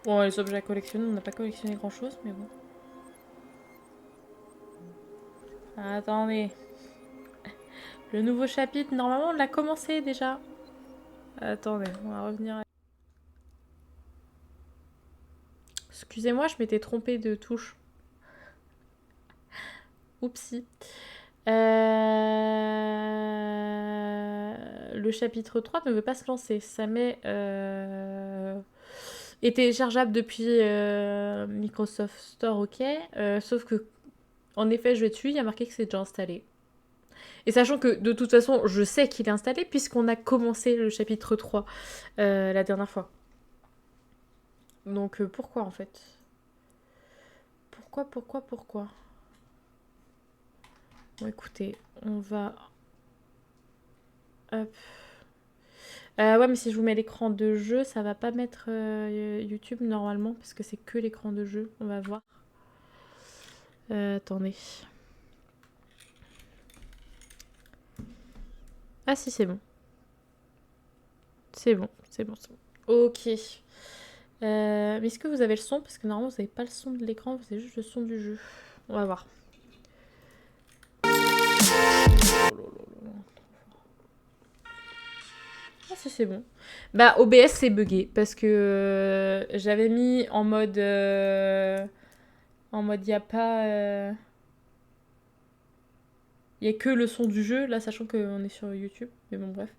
Bon, les objets à collectionner, on n'a pas collectionné grand chose, mais bon. Attendez. Le nouveau chapitre, normalement, on l'a commencé déjà. Attendez, on va revenir. Excusez-moi, je m'étais trompée de touche. Oupsie. Le chapitre 3 ne veut pas se lancer. Ça met... est téléchargeable depuis Microsoft Store, ok. Sauf que, en effet, je vais dessus, il y a marqué que c'est déjà installé. Et sachant que, de toute façon, je sais qu'il est installé puisqu'on a commencé le chapitre 3 la dernière fois. Donc, pourquoi, en fait? Pourquoi? Bon, écoutez, on va... Hop. Ouais, mais si je vous mets l'écran de jeu, ça va pas mettre YouTube normalement, parce que c'est que l'écran de jeu. On va voir. Attendez. Ah si, c'est bon. C'est bon. Ok. Mais est-ce que vous avez le son? Parce que normalement, vous n'avez pas le son de l'écran, vous avez juste le son du jeu. On va voir. Ah si, c'est bon. Bah, OBS, c'est buggé, parce que j'avais mis en mode... il n'y a pas... Il n'y a que le son du jeu, là, sachant qu'on est sur YouTube. Mais bon, bref.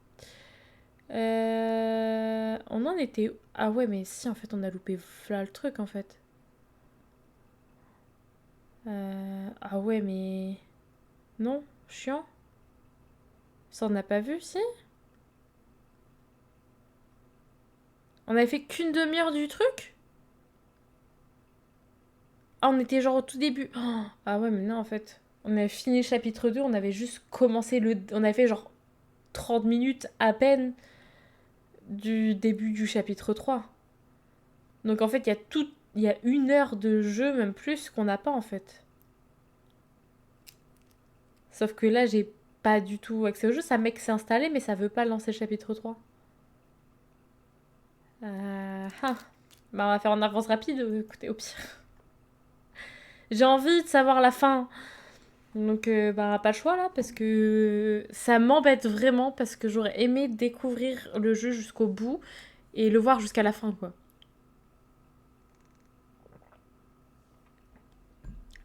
On en était... Ah ouais, mais si, en fait, on a loupé là le truc, en fait. Ah ouais, mais... Non, chiant. Ça, on n'a pas vu, si? On avait fait qu'une demi-heure du truc? Ah, on était genre au tout début. Oh, ah ouais, mais non, en fait. On avait fini le chapitre 2, on avait juste commencé le... On avait fait genre 30 minutes à peine du début du chapitre 3. Donc en fait, il y a 1 heure de jeu, même plus, qu'on n'a pas en fait. Sauf que là, j'ai pas du tout accès au jeu. Ça met que c'est installé, mais ça veut pas lancer le chapitre 3. Ah. Bah, on va faire en avance rapide, écoutez, au pire. J'ai envie de savoir la fin. Donc, bah, pas le choix là, parce que ça m'embête vraiment, parce que j'aurais aimé découvrir le jeu jusqu'au bout et le voir jusqu'à la fin, quoi.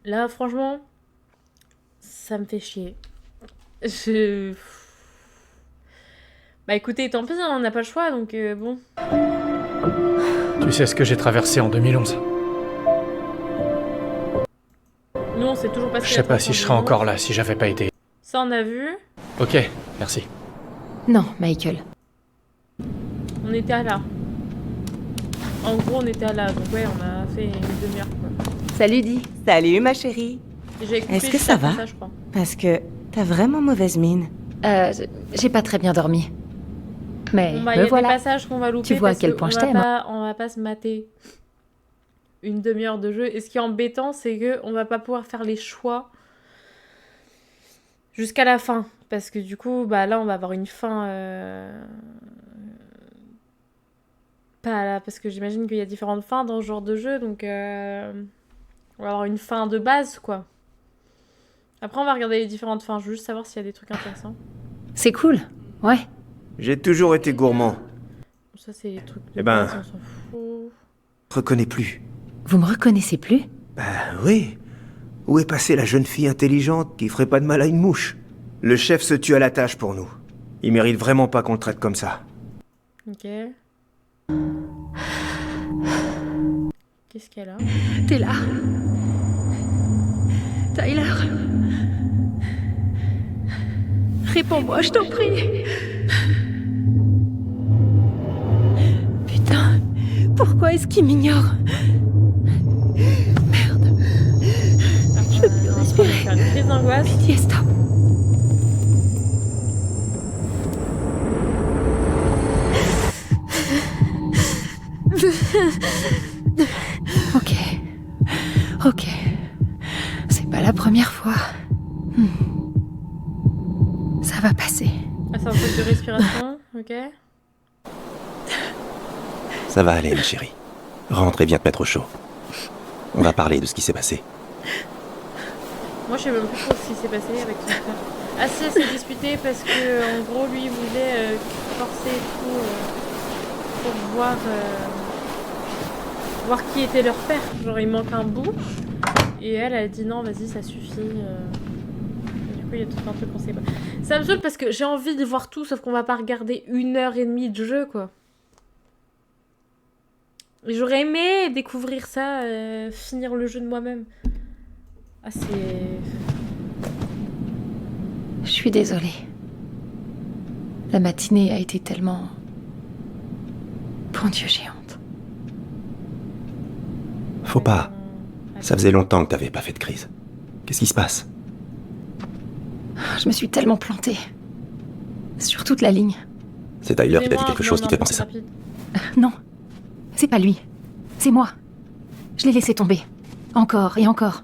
Là, franchement, ça me fait chier. Je... Bah écoutez, tant pis, hein, on n'a pas le choix, donc bon. Tu sais ce que j'ai traversé en 2011. Nous, on sait toujours pas ce Je qu'il y sais a pas si je serais encore là si j'avais pas été. Ça, on a vu. Ok, merci. Non, Michael. On était à là. En gros, on était à là, donc ouais, on a fait une demi-heure, quoi. Salut, Di. Salut ma chérie. J'ai coupé Est-ce que juste ça après va je crois. Parce que t'as vraiment mauvaise mine. J'ai pas très bien dormi. Mais Bon, bah, il y a me voilà. des passages qu'on va louper. Tu vois à parce quel que point on je va t'aime. pas- On va pas se mater une demi-heure de jeu. Et ce qui est embêtant, c'est que on va pas pouvoir faire les choix jusqu'à la fin. Parce que du coup, bah là, on va avoir une fin. Pas là, parce que j'imagine qu'il y a différentes fins dans ce genre de jeu. Donc, on va avoir une fin de base, quoi. Après, on va regarder les différentes fins. Je veux juste savoir s'il y a des trucs intéressants. C'est cool. Ouais. J'ai toujours été gourmand. Bon, ça, c'est les trucs de Eh ben- base, on s'en fout. Reconnais plus. Vous me reconnaissez plus? Bah oui. Où est passée la jeune fille intelligente qui ferait pas de mal à une mouche? Le chef se tue à la tâche pour nous. Il mérite vraiment pas qu'on le traite comme ça. Ok. Qu'est-ce qu'elle a? T'es là. Tyler. Réponds-moi, je t'en prie. Putain, pourquoi est-ce qu'il m'ignore? Merde. Je peux plus respirer. Faire une crise d'angoisse. Pitié, stop. Ok. Ok. C'est pas la première fois. Ça va passer. Ah, c'est un truc de respiration, ok. Ça va aller, ma chérie. Rentre et viens te mettre au chaud. On va parler de ce qui s'est passé. Moi, je sais même plus trop ce qui s'est passé avec son frère. Ah si, elle s'est disputée parce que, en gros, lui, il voulait forcer et tout pour voir qui était leur père. Genre, il manque un bout. Et elle a dit non, vas-y, ça suffit. Du coup, il y a tout un truc qu'on sait pas. Ça me saoule parce que j'ai envie de voir tout, sauf qu'on va pas regarder 1h30 de jeu, quoi. J'aurais aimé découvrir ça, finir le jeu de moi-même. Ah, c'est... Je suis désolée. La matinée a été tellement... Bon Dieu, géante. Faut pas. Ça faisait longtemps que t'avais pas fait de crise. Qu'est-ce qui se passe? Je me suis tellement plantée. Sur toute la ligne. C'est Tyler qui t'a dit quelque chose qui te fait penser ça. Non. C'est pas lui. C'est moi. Je l'ai laissé tomber. Encore et encore.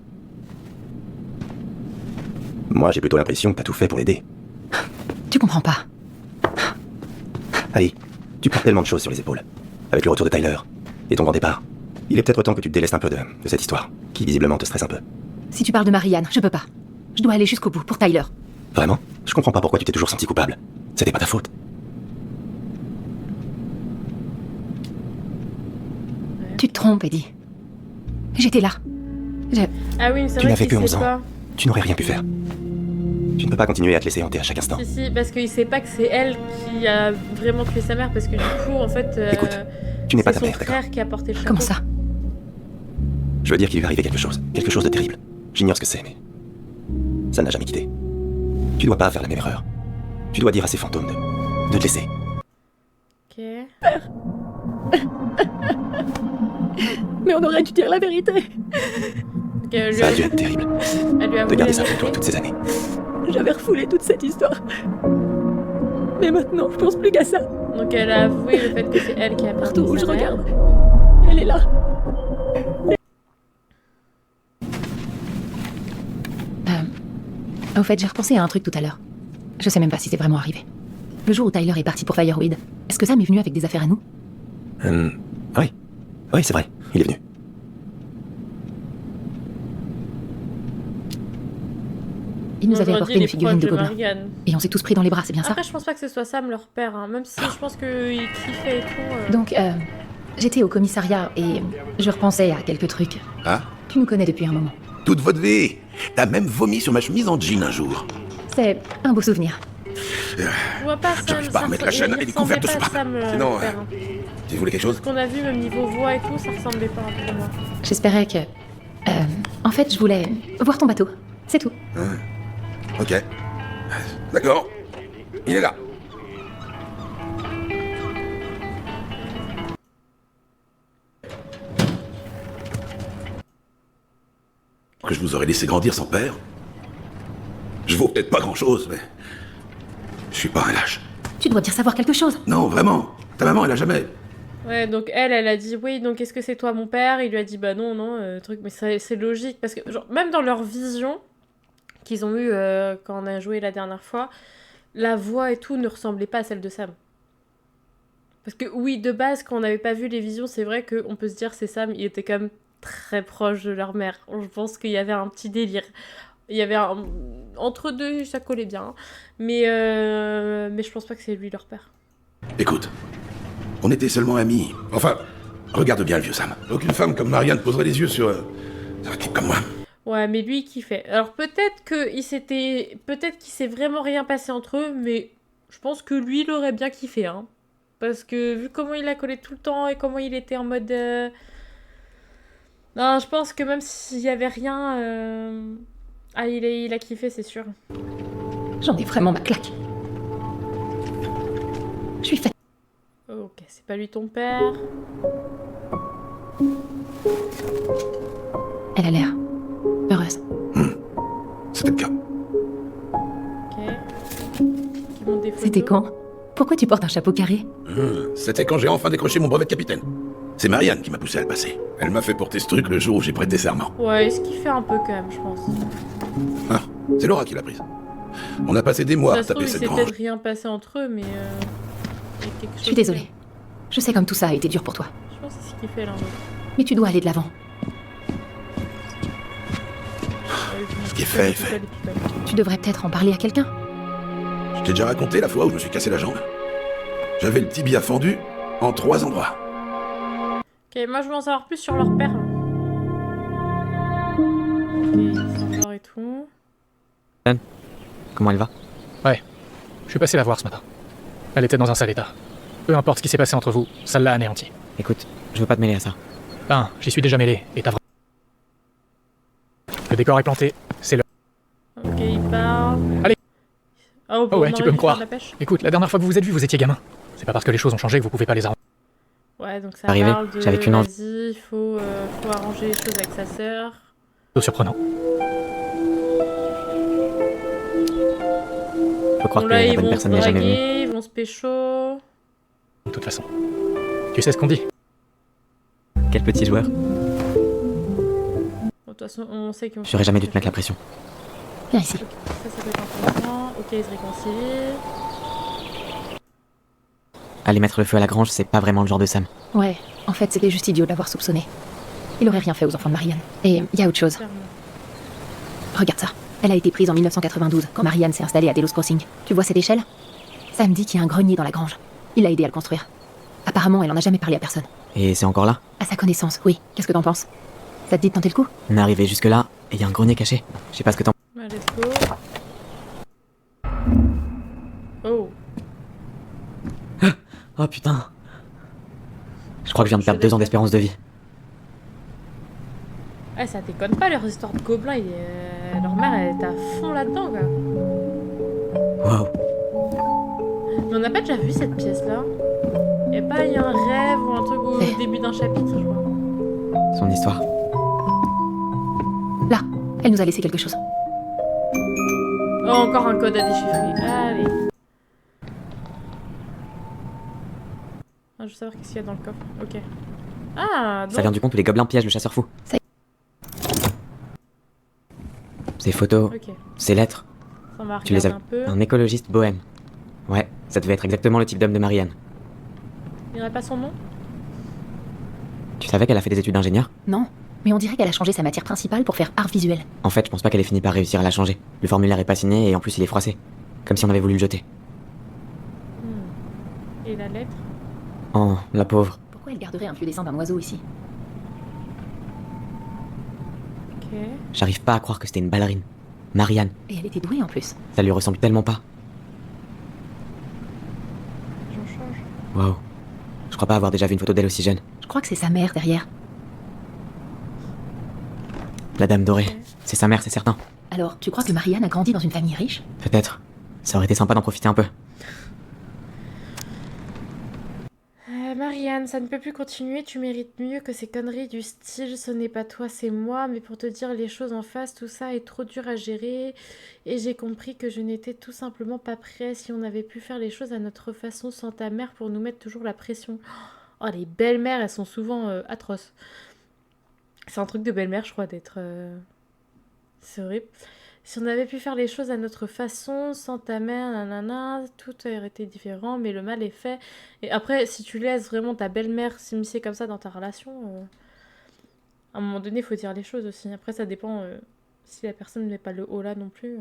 Moi, j'ai plutôt l'impression que t'as tout fait pour l'aider. Tu comprends pas. Allez, tu portes tellement de choses sur les épaules. Avec le retour de Tyler et ton grand départ. Il est peut-être temps que tu te délestes un peu de cette histoire, qui visiblement te stresse un peu. Si tu parles de Marianne, je peux pas. Je dois aller jusqu'au bout pour Tyler. Vraiment? Je comprends pas pourquoi tu t'es toujours senti coupable. C'était pas ta faute. Tu te trompes, Eddie. J'étais là. Ah oui, mais c'est Tu vrai n'avais qu'il que sait 11 ans. pas. Tu n'aurais rien pu faire. Tu ne peux pas continuer à te laisser hanter à chaque instant. Si, parce qu'il sait pas que c'est elle qui a vraiment tué sa mère, parce que du coup, en fait... Écoute, tu n'es pas ta c'est mère, son d'accord? frère qui a porté le chapeau. Comment ça? Je veux dire qu'il lui est arrivé quelque chose de terrible. J'ignore ce que c'est, mais... ça n'a jamais quitté. Tu dois pas faire la même erreur. Tu dois dire à ces fantômes de te laisser. Ok. Mais on aurait dû dire la vérité. Donc, elle lui Ça a dû être terrible. elle lui a De voulu garder la ça pour toi vérité. toutes ces années. J'avais refoulé toute cette histoire. Mais maintenant, je pense plus qu'à ça. Donc elle a avoué le fait que c'est elle qui a perdu Partout où sa je mère. regarde, elle est là. Au fait, j'ai repensé à un truc tout à l'heure. Je sais même pas si c'est vraiment arrivé. Le jour où Tyler est parti pour Fireweed, est-ce que Sam est venu avec des affaires à nous? Oui. Oui, c'est vrai. Il est venu. Il nous avait Vendredi, apporté il est une figurine proche de gobelin. Marianne. Et on s'est tous pris dans les bras, c'est bien ça? Après, je pense pas que ce soit Sam leur père, hein. Même si je pense qu'il kiffait et tout. Donc, j'étais au commissariat et je repensais à quelques trucs. Ah, Tu nous connais depuis un moment. toute votre vie. T'as même vomi sur ma chemise en jean un jour. C'est un beau souvenir. Je vois pas Sam. J'arrive pas à remettre la chaîne, elle est couverte de soupape. soupape. Sam, Sinon, leur père, hein. Tu voulais quelque chose? Ce qu'on a vu, même niveau voix et tout, ça ressemblait pas un peu à moi. J'espérais que... en fait, je voulais voir ton bateau. C'est tout. Ok. D'accord. Il est là. Que je vous aurais laissé grandir sans père. Je vaux peut-être pas grand-chose, mais... Je suis pas un lâche. Tu dois bien savoir quelque chose. Non, vraiment. Ta maman, elle a jamais... Ouais, donc elle a dit oui, donc est-ce que c'est toi mon père? Il lui a dit bah non, truc, mais c'est logique parce que genre, même dans leur vision qu'ils ont eu quand on a joué la dernière fois, la voix et tout ne ressemblait pas à celle de Sam. Parce que oui, de base, quand on n'avait pas vu les visions, c'est vrai qu'on peut se dire c'est Sam, il était quand même très proche de leur mère. Je pense qu'il y avait un petit délire. Il y avait entre deux, ça collait bien. Mais je pense pas que c'est lui leur père. Écoute, on était seulement amis. Enfin, regarde bien le vieux Sam. Aucune femme comme Marianne poserait les yeux sur un type comme moi. Ouais, mais lui, il kiffait. Alors peut-être qu'il s'est vraiment rien passé entre eux, mais je pense que lui, il aurait bien kiffé, hein. Parce que vu comment il a collé tout le temps et comment il était en mode... Non, je pense que même s'il y avait rien... Ah, il a kiffé, c'est sûr. J'en ai vraiment ma claque. Je suis faite. Ok, c'est pas lui ton père. Elle a l'air heureuse. C'était le cas. Ok. Qui montre des photos. C'était quand? Pourquoi tu portes un chapeau carré? C'était quand j'ai enfin décroché mon brevet de capitaine. C'est Marianne qui m'a poussé à le passer. Elle m'a fait porter ce truc le jour où j'ai prêté serment. Ouais, il kiffait un peu quand même, je pense. Ah, c'est Laura qui l'a prise. On a passé des mois Ça à se trouve, taper il cette s'est grange. peut-être rien passé entre eux, mais... il y a quelque Je chose suis désolée. Je sais comme tout ça a été dur pour toi. Je pense que c'est ce qu'il fait l'un l'autre. Mais tu dois aller de l'avant. Ce qui est fait est fait. Tu devrais peut-être en parler à quelqu'un. Je t'ai déjà raconté la fois où je me suis cassé la jambe. J'avais le tibia fendu en 3 endroits. Ok, moi je veux en savoir plus sur leur père. Ok, ils sont morts et tout. Comment elle va? Je suis passé la voir ce matin. Elle était dans un sale état. Peu importe ce qui s'est passé entre vous, ça l'a anéanti. Écoute, je veux pas te mêler à ça. Ben, j'y suis déjà mêlé, et t'as vraiment... Le décor est planté, c'est le... Ok, il parle. Allez. Oh, Oh ouais, tu peux me croire. La pêche. Écoute, la dernière fois que vous vous êtes vus, vous étiez gamin. C'est pas parce que les choses ont changé que vous pouvez pas les arranger. Ouais, donc ça Arrivé, parle de... j'avais qu'une envie. Vas-y, il faut arranger les choses avec sa sœur. C'est surprenant. Faut croire Bon, que là, la ils bonne vont se personne n'est jamais venue. draguer, ils vont se pécho. De toute façon. Tu sais ce qu'on dit. Quel petit joueur. Bon, de toute façon, on sait qu'ils vont... J'aurais jamais dû te mettre la pression. Viens ici. Ça peut être intéressant. Ok, ils se réconcilient. Aller mettre le feu à la grange, c'est pas vraiment le genre de Sam. Ouais, en fait, c'était juste idiot de l'avoir soupçonné. Il aurait rien fait aux enfants de Marianne. Et il y a autre chose. Clairement. Regarde ça. Elle a été prise en 1992, quand Marianne s'est installée à Delos Crossing. Tu vois cette échelle? Sam dit qu'il y a un grenier dans la grange. Il l'a aidé à le construire. Apparemment, elle en a jamais parlé à personne. Et c'est encore là? À sa connaissance, oui. Qu'est-ce que t'en penses? Ça te dit de tenter le coup? On est arrivé jusque là, et y a un grenier caché. Je sais pas ce que t'en... Ouais, let's go. Oh. Oh putain. Je crois que je viens de perdre 2 ans d'espérance de vie. Ouais, ça déconne pas, leur histoire de gobelins. Leur mère, elle est à fond là-dedans, quoi. Waouh. Mais on n'a pas déjà vu cette pièce-là. Y'a pas eu un rêve ou un truc au début d'un chapitre, je crois. Son histoire. Là, elle nous a laissé quelque chose. Oh, encore un code à déchiffrer. Allez. Ah, je veux savoir qu'est-ce qu'il y a dans le coffre. Ok. Ah, Ça donc... vient du compte où les gobelins piègent le chasseur fou. Ça y Ces photos, Ok, ces lettres, ça va tu les regarder as... un peu. Un écologiste bohème. Ouais, ça devait être exactement le type d'homme de Marianne. Il n'y aurait pas son nom? Tu savais qu'elle a fait des études d'ingénieur? Non, mais on dirait qu'elle a changé sa matière principale pour faire art visuel. En fait, je pense pas qu'elle ait fini par réussir à la changer. Le formulaire est pas signé et en plus il est froissé. Comme si on avait voulu le jeter. Et la lettre? Oh, la pauvre. Pourquoi elle garderait un vieux dessin d'un oiseau ici? Ok. J'arrive pas à croire que c'était une ballerine. Marianne, Et elle était douée en plus. ça lui ressemble tellement pas. J'en change. Waouh. Je crois pas avoir déjà vu une photo d'elle aussi jeune. Je crois que c'est sa mère derrière. La dame dorée. Ok. C'est sa mère, c'est certain. Alors, tu crois que Marianne a grandi dans une famille riche? Peut-être. Ça aurait été sympa d'en profiter un peu. Marianne, ça ne peut plus continuer, tu mérites mieux que ces conneries du style ce n'est pas toi, c'est moi, mais pour te dire les choses en face, tout ça est trop dur à gérer et j'ai compris que je n'étais tout simplement pas prêt. Si on avait pu faire les choses à notre façon sans ta mère pour nous mettre toujours la pression. Oh, les belles-mères, elles sont souvent atroces. C'est un truc de belle-mère, je crois, d'être... C'est horrible. Si on avait pu faire les choses à notre façon, sans ta mère, nanana, tout aurait été différent, mais le mal est fait. Et après, si tu laisses vraiment ta belle-mère s'immiscer comme ça dans ta relation, à un moment donné, il faut dire les choses aussi. Après, ça dépend si la personne ne met pas le haut là non plus.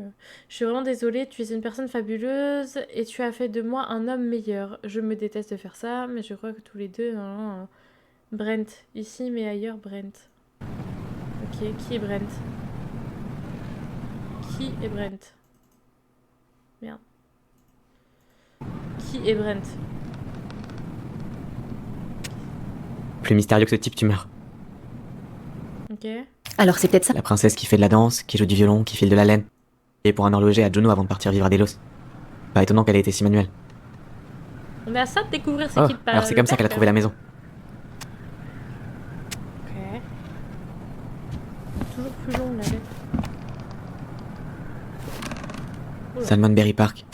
Je suis vraiment désolée, tu es une personne fabuleuse et tu as fait de moi un homme meilleur. Je me déteste de faire ça, mais je crois que tous les deux... Brent, ici mais ailleurs, Brent. Ok, qui est Brent ? Qui est Brent? Merde. Qui est Brent? Plus mystérieux que ce type, tu meurs. Ok. Alors c'est peut-être ça. La princesse qui fait de la danse, qui joue du violon, qui file de la laine. Et pour un horloger à Juno avant de partir vivre à Delos. Pas étonnant qu'elle ait été si manuelle. On est à ça de découvrir ce Oh, qu'il parle. alors c'est comme ça qu'elle a trouvé la maison. Ok. Toujours plus long la lettre. Oula. Salmonberry Park.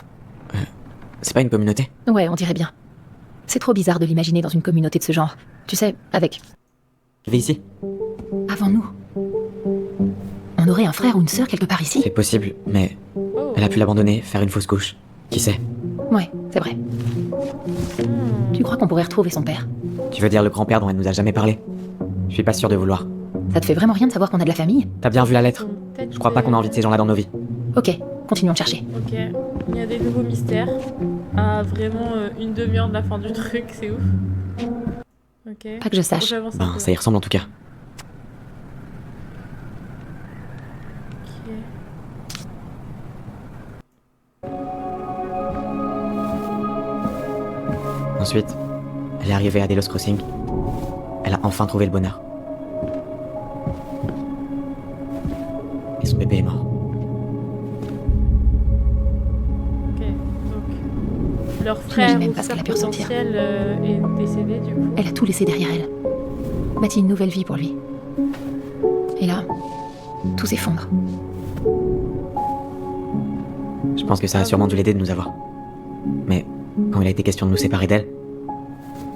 C'est pas une communauté? Ouais, on dirait bien. C'est trop bizarre de l'imaginer dans une communauté de ce genre. Tu sais, avec... Elle vit ici? Avant nous. On aurait un frère ou une sœur quelque part ici? C'est possible, mais Oh. elle a pu l'abandonner, faire une fausse couche. Qui sait? Ouais, c'est vrai. Tu crois qu'on pourrait retrouver son père? Tu veux dire le grand-père dont elle nous a jamais parlé? Je suis pas sûr de vouloir. Ça te fait vraiment rien de savoir qu'on a de la famille? T'as bien vu la lettre? Peut-être Je crois pas qu'on a envie de ces gens-là dans nos vies. Ok, continuons de chercher. Ok, il y a des nouveaux mystères. À vraiment une demi-heure de la fin du truc, c'est ouf. Ok. Pas que je sache. J'avance un Ben, peu. ça y ressemble en tout cas. Ok. Ensuite, elle est arrivée à Delos Crossing. Elle a enfin trouvé le bonheur. Et son bébé est mort. Ok, donc leur frère J'imagine même ou pas ce sœur qu'elle a pu ressentir. potentiel est décédé du coup. Elle a tout laissé derrière elle. Bâti une nouvelle vie pour lui. Et là, tout s'effondre. Je pense que ça a sûrement dû l'aider de nous avoir. Mais quand il a été question de nous séparer d'elle,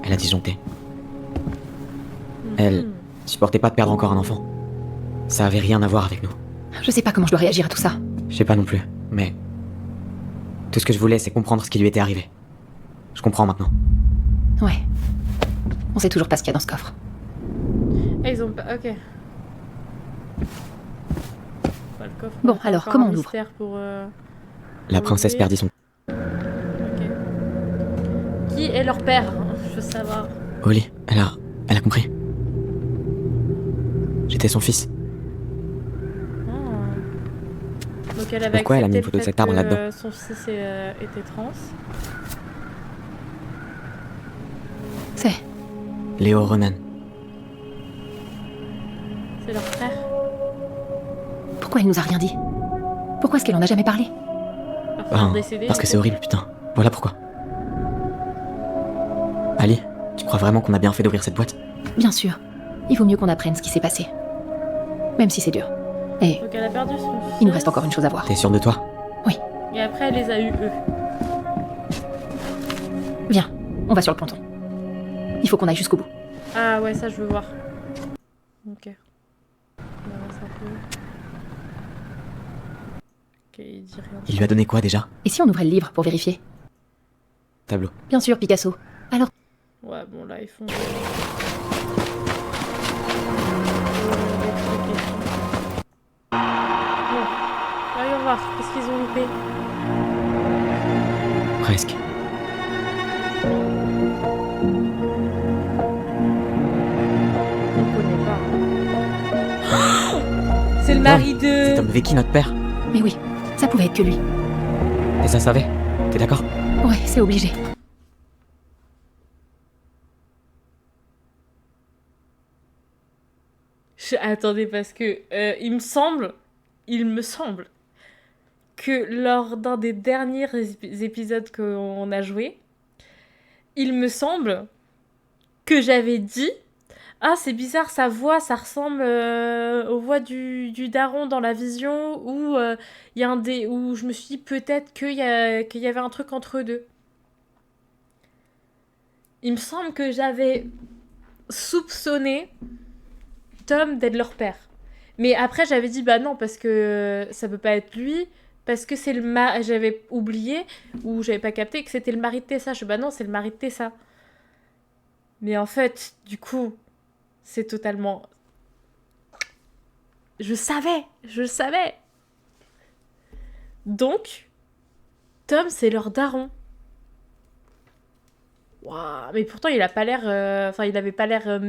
elle a disjoncté. Elle Mhm. supportait pas de perdre encore un enfant. Ça avait rien à voir avec nous. Je sais pas comment je dois réagir à tout ça. Je sais pas non plus, mais... Tout ce que je voulais, c'est comprendre ce qui lui était arrivé. Je comprends maintenant. Ouais. On sait toujours pas ce qu'il y a dans ce coffre. Ah, ils ont pas. Ok. Pas le coffre. Bon, Encore alors, un comment on l'ouvre? mystère pour. La princesse Ok. perdit son... Ok. Qui est leur père? Je veux savoir. Oli, elle a compris. J'étais son fils. Ah. Donc elle avait Pourquoi elle a mis une accepté photo le de fait cet arbre que, là-dedans? son fils était trans. C'est... Léo Ronan. C'est leur frère. Pourquoi elle nous a rien dit? Pourquoi est-ce qu'elle en a jamais parlé? Leur frère Ben, décédé. parce que c'est horrible, putain. Voilà pourquoi. Ali, tu crois vraiment qu'on a bien fait d'ouvrir cette boîte? Bien sûr. Il vaut mieux qu'on apprenne ce qui s'est passé. Même si c'est dur. Et Donc elle a perdu son fils. il nous reste encore une chose à voir. T'es sûr de toi? Et après elle les a eu eux. Viens, on va sur le ponton. Il faut qu'on aille jusqu'au bout. Ah ouais, ça je veux voir. Ok. On avance un peu. Ok, il dit rien. Il lui a donné quoi déjà? Et si on ouvrait le livre pour vérifier? Tableau. Bien sûr, Picasso. Alors, Ouais, bon là ils font. Bon, voyons voir. Qu'est-ce qu'ils ont loupé? Presque. On connaît pas. C'est le mari C'est de. Tom Vecchi, notre père. mais oui, ça pouvait être que lui. Et ça savait. T'es d'accord? Ouais, c'est obligé. Attendez, parce que il me semble que lors d'un des derniers épisodes qu'on a joué, il me semble que j'avais dit ah c'est bizarre sa voix, ça ressemble aux voix du daron dans la vision où il y a où je me suis dit peut-être qu'il y avait un truc entre eux deux. Il me semble que j'avais soupçonné Tom d'être leur père. Mais après, j'avais dit, bah non, parce que ça peut pas être lui, parce que c'est j'avais oublié, ou j'avais pas capté que c'était le mari de Tessa. Je dis, bah non, c'est le mari de Tessa. Mais en fait, du coup, c'est totalement... Je le savais. Donc, Tom, c'est leur daron. Waouh, mais pourtant, il a pas l'air... Enfin, il avait pas l'air...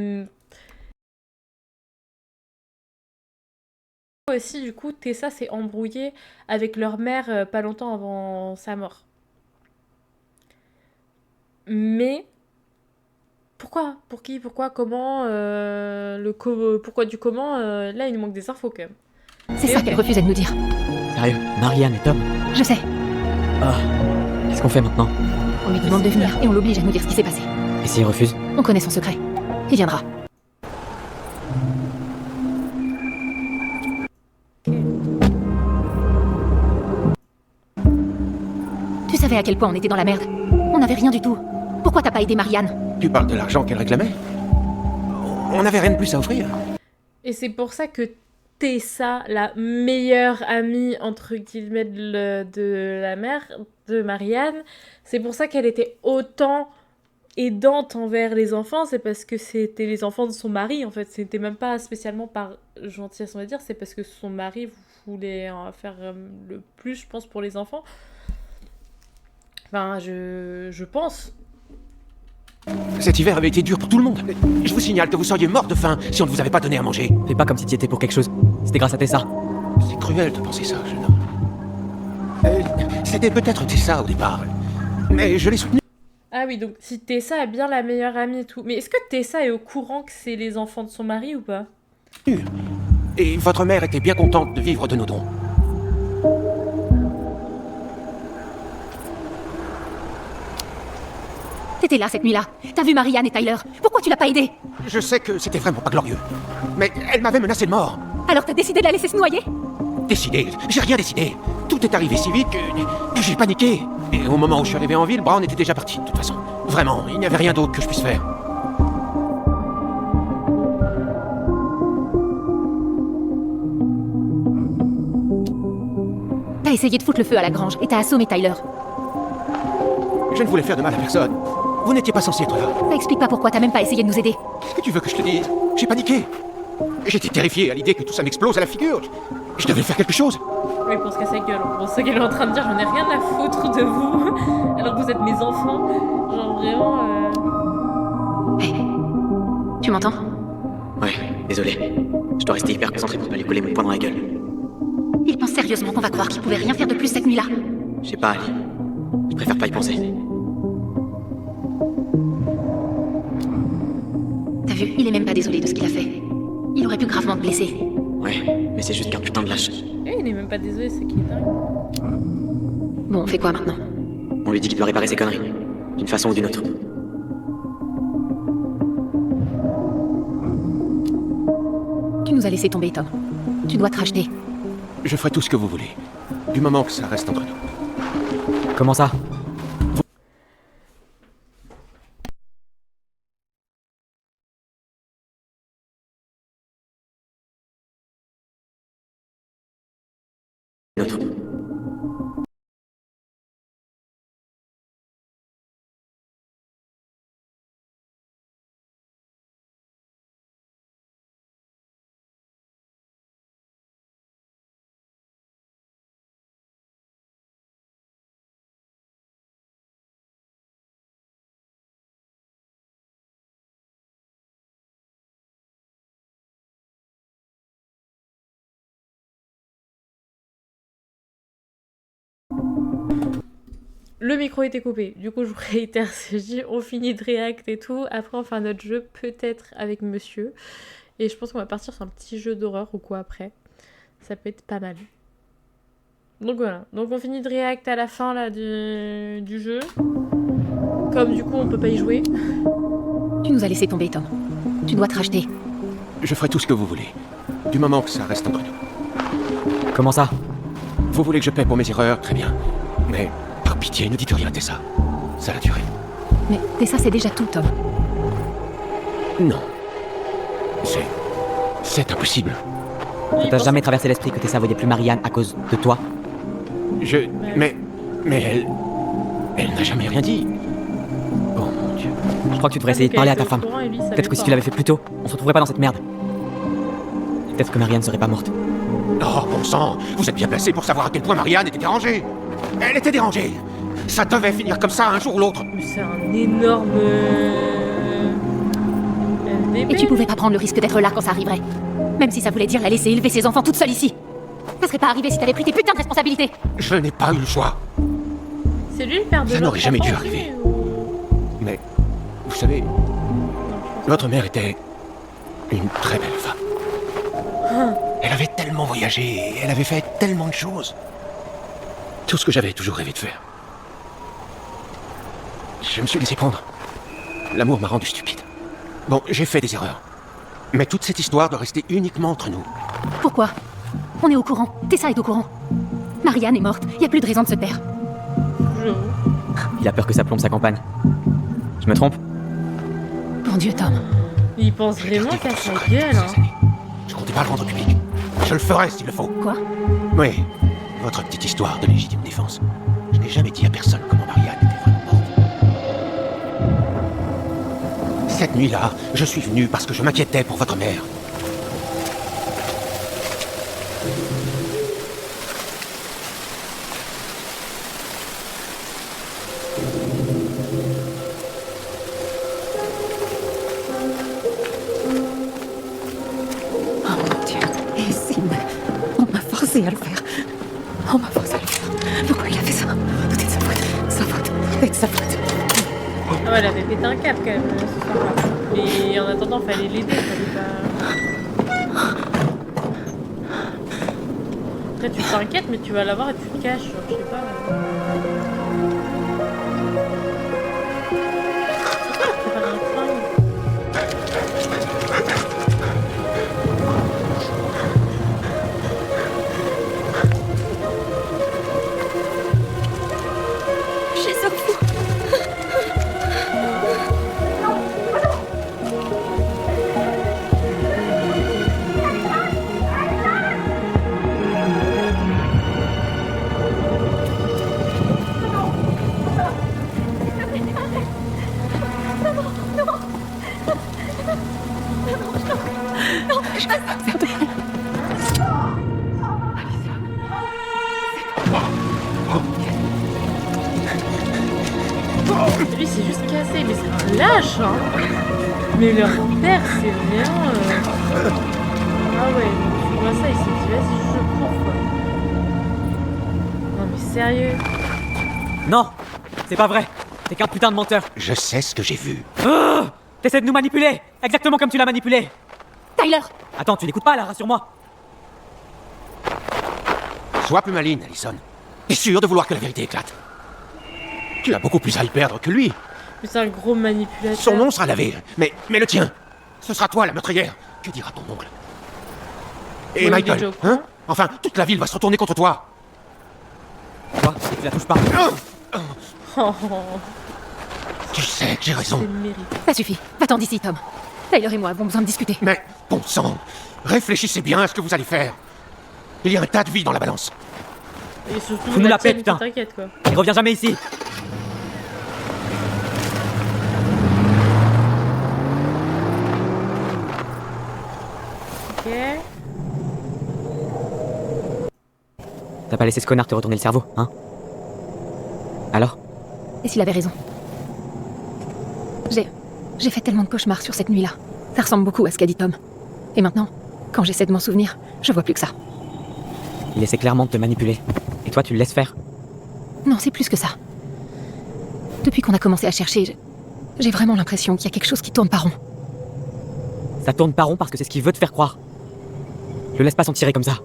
Aussi, du coup, Tessa s'est embrouillée avec leur mère pas longtemps avant sa mort. Mais pourquoi? Pour qui? Pourquoi? Comment? Pourquoi du comment? Là, il nous manque des infos quand même. C'est ça ok. qu'elle refusait de nous dire. Sérieux, Marianne et Tom? Je sais. Ah. Qu'est-ce qu'on fait maintenant? On lui demande de venir et on l'oblige à nous dire ce qui s'est passé. Et s'il refuse? On connaît son secret. Il viendra. Tu savais à quel point on était dans la merde. On n'avait rien du tout. Pourquoi t'as pas aidé Marianne? Tu parles de l'argent qu'elle réclamait? On n'avait rien de plus à offrir. Et c'est pour ça que Tessa, la meilleure amie, entre guillemets, de la mère de Marianne, c'est pour ça qu'elle était autant aidante envers les enfants, c'est parce que c'était les enfants de son mari, en fait. C'était même pas spécialement par gentillesse, on va dire, c'est parce que son mari voulait faire le plus, je pense, pour les enfants. Enfin, je pense. Cet hiver avait été dur pour tout le monde. Je vous signale que vous seriez mort de faim si on ne vous avait pas donné à manger. Fais pas comme si t'y étais pour quelque chose. C'était grâce à Tessa. C'est cruel de penser ça, jeune homme. C'était peut-être Tessa au départ, mais je l'ai soutenu. Ah oui, donc si Tessa est bien la meilleure amie et tout. Mais est-ce que Tessa est au courant que c'est les enfants de son mari ou pas? Et votre mère était bien contente de vivre de nos dons. T'étais là cette nuit-là. T'as vu Marianne et Tyler. Pourquoi tu l'as pas aidée? Je sais que c'était vraiment pas glorieux, mais elle m'avait menacé de mort. Alors t'as décidé de la laisser se noyer? Décidé? J'ai rien décidé. Tout est arrivé si vite que j'ai paniqué. Et au moment où je suis arrivé en ville, Brown était déjà parti, de toute façon. Vraiment, il n'y avait rien d'autre que je puisse faire. T'as essayé de foutre le feu à la grange et t'as assommé Tyler. Je ne voulais faire de mal à personne. Vous n'étiez pas censé être là. Ça explique pas pourquoi t'as même pas essayé de nous aider. Qu'est-ce que tu veux que je te dise? J'ai paniqué. J'étais terrifié à l'idée que tout ça m'explose à la figure. Je devais faire quelque chose. Oui, pour se casser la gueule. Pour ce qu'elle est en train de dire, j'en ai rien à foutre de vous. Alors que vous êtes mes enfants. Genre vraiment... Hé, tu m'entends? Ouais, désolé. Je dois rester hyper concentré pour pas lui coller mon poing dans la gueule. Il pense sérieusement qu'on va croire qu'il pouvait rien faire de plus cette nuit-là. Je sais pas, Ali. Je préfère pas y penser. T'as vu, il est même pas désolé de ce qu'il a fait. Il aurait pu gravement te blesser. Ouais, mais c'est juste qu'un putain de lâche. Eh, il est même pas désolé, c'est qui est dingue. Bon, on fait quoi maintenant? On lui dit qu'il doit réparer ses conneries. D'une façon ou d'une autre. Tu nous as laissé tomber, Tom. Tu dois te racheter. Je ferai tout ce que vous voulez. Du moment que ça reste entre nous. Comment ça? Une autre. Le micro était coupé, du coup je vous réitère ce que je dis, on finit de react et tout, après on fait notre jeu, peut-être avec monsieur, et je pense qu'on va partir sur un petit jeu d'horreur ou quoi après, ça peut être pas mal. Donc voilà, donc on finit de react à la fin là du jeu, comme du coup on peut pas y jouer. Tu nous as laissé tomber, Tom. Tu dois te racheter. Je ferai tout ce que vous voulez. Du moment que ça reste entre nous. Comment ça? Vous voulez que je paie pour mes erreurs? Très bien. Mais... par pitié, ne dites rien, Tessa. Ça a duré. Mais Tessa, c'est déjà tout, Tom. Non. C'est impossible. Ça t'a jamais traversé l'esprit que Tessa voyait plus Marianne à cause de toi? Mais elle n'a jamais rien dit. Oh mon Dieu. Je crois que tu devrais essayer de parler à ta femme. Peut-être que si tu l'avais fait plus tôt, on se retrouverait pas dans cette merde. Peut-être que Marianne serait pas morte. Oh, bon sang, vous êtes bien placé pour savoir à quel point Marianne était dérangée. Elle était dérangée. Ça devait finir comme ça un jour ou l'autre. Mais c'est un énorme... LDB. Et tu pouvais pas prendre le risque d'être là quand ça arriverait. Même si ça voulait dire la laisser élever ses enfants toute seule ici. Ça serait pas arrivé si t'avais pris tes putains de responsabilités. Je n'ai pas eu le choix. C'est lui le père de Ça l'autre n'aurait jamais dû enfant, arriver. ou- Mais, vous savez, votre mère était une très belle femme. Elle avait tellement voyagé, et elle avait fait tellement de choses. Tout ce que j'avais toujours rêvé de faire. Je me suis laissé prendre. L'amour m'a rendu stupide. Bon, j'ai fait des erreurs. Mais toute cette histoire doit rester uniquement entre nous. Pourquoi? On est au courant. Tessa est au courant. Marianne est morte. Y a plus de raison de se taire. Il a peur que ça plombe sa campagne. Je me trompe? Bon Dieu, Tom. Il pense Je l'ai vraiment gardé qu'à pour sa secret gueule, toutes hein. ces années. Je comptais pas le rendre public. Je le ferai s'il le faut. Quoi? Oui, votre petite histoire de légitime défense. Je n'ai jamais dit à personne comment Marianne était vraiment morte. Cette nuit-là, je suis venu parce que je m'inquiétais pour votre mère. Oh mon Dieu. Et Sim, on m'a forcé à le faire. On m'a forcé à le faire. Pourquoi il a fait ça? Tout est de sa faute. Sa faute. Tout est de sa faute. Ah ouais, elle avait pété un cap quand même ce soir-là. Mais en attendant, fallait l'aider, fallait pas. Après, tu t'inquiètes, mais tu vas la voir et tu te caches, genre, je sais pas. Pourquoi elle a préparé un flingue? Chez Sophie. Lui, c'est juste cassé, mais c'est un lâche, hein. Mais leur père, c'est vraiment. Ah ouais, tu vois ça, il s'est dit, vas-y, je cours, quoi. Non, mais sérieux. Non, c'est pas vrai. T'es qu'un putain de menteur. Je sais ce que j'ai vu. Oh, t'essaies de nous manipuler, exactement comme tu l'as manipulé. Tyler. Attends, tu n'écoutes pas là, rassure-moi. Sois plus maligne, Allison. T'es sûr de vouloir que la vérité éclate? Tu as beaucoup plus à y perdre que lui. Mais c'est un gros manipulateur. Son nom sera lavé, mais le tien. Ce sera toi la meurtrière. Que dira ton oncle? Et Oui, il est Michael, déjà au hein? courant. Enfin, toute la ville va se retourner contre toi. Toi, tu la touches pas. Oh, oh, Tu sais que j'ai c'est raison. le mérite. Ça suffit. Va-t'en d'ici, Tom. Tyler et moi avons besoin de discuter. Mais, bon sang, réfléchissez bien à ce que vous allez faire. Il y a un tas de vie dans la balance. Et surtout, Fous-nous la paix, tienne, putain. T'inquiète, quoi. Il revient jamais ici. Ok. T'as pas laissé ce connard te retourner le cerveau, hein? Alors? Et s'il avait raison? J'ai fait tellement de cauchemars sur cette nuit-là. Ça ressemble beaucoup à ce qu'a dit Tom. Et maintenant, quand j'essaie de m'en souvenir, je vois plus que ça. Il essaie clairement de te manipuler. Et toi, tu le laisses faire. Non, c'est plus que ça. Depuis qu'on a commencé à chercher, j'ai vraiment l'impression qu'il y a quelque chose qui tourne pas rond. Ça tourne pas rond parce que c'est ce qu'il veut te faire croire. Le laisse pas s'en tirer comme ça.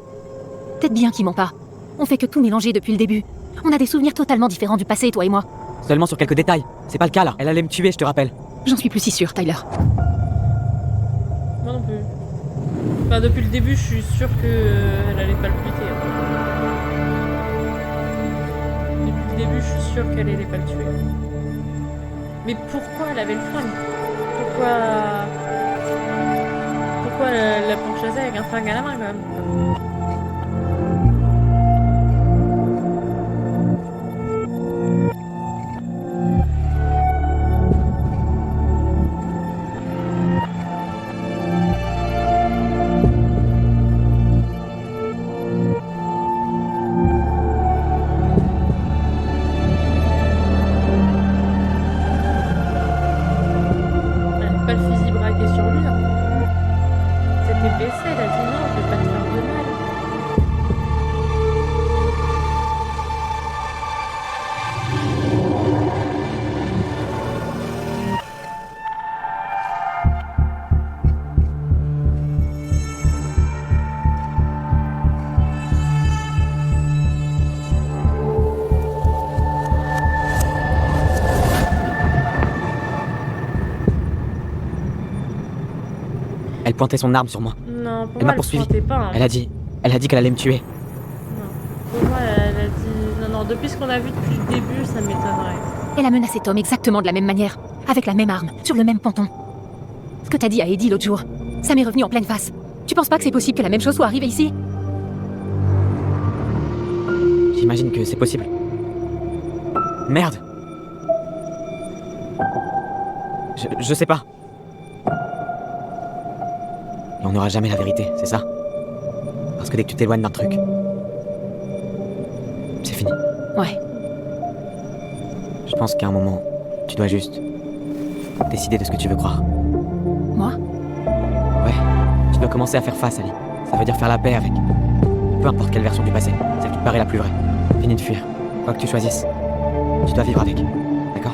Peut-être bien qu'il ment pas. On fait que tout mélanger depuis le début. On a des souvenirs totalement différents du passé, toi et moi. Seulement sur quelques détails. C'est pas le cas là. Elle allait me tuer, je te rappelle. J'en suis plus si sûre, Tyler. Moi non plus. Enfin, depuis le début, je suis sûre que elle allait pas le buter. Hein. Depuis le début, je suis sûre qu'elle allait pas le tuer. Mais pourquoi elle avait le flingue? Pourquoi la pourchassait avec un flingue à la main, quand même? Pas le fusil braqué sur lui. Hein. C'était blessé, elle a dit non, je vais pas te faire de mal. Elle pointait son arme sur moi. Non, pour Elle moi, m'a elle poursuivi. sentait pas. Hein. Elle a dit qu'elle allait me tuer. Non. Pour moi, elle a dit... Non, depuis ce qu'on a vu depuis le début, ça m'étonnerait. Elle a menacé Tom exactement de la même manière, avec la même arme, sur le même ponton. Ce que t'as dit à Eddie l'autre jour, ça m'est revenu en pleine face. Tu penses pas que c'est possible que la même chose soit arrivée ici? J'imagine que c'est possible. Merde. Je sais pas. Et on n'aura jamais la vérité, c'est ça? Parce que dès que tu t'éloignes d'un truc, c'est fini. Ouais. Je pense qu'à un moment, tu dois juste décider de ce que tu veux croire. Moi? Ouais, tu dois commencer à faire face, Ali. Ça veut dire faire la paix avec peu importe quelle version du passé, celle qui te paraît la plus vraie. Fini de fuir. Quoi que tu choisisses, tu dois vivre avec. D'accord?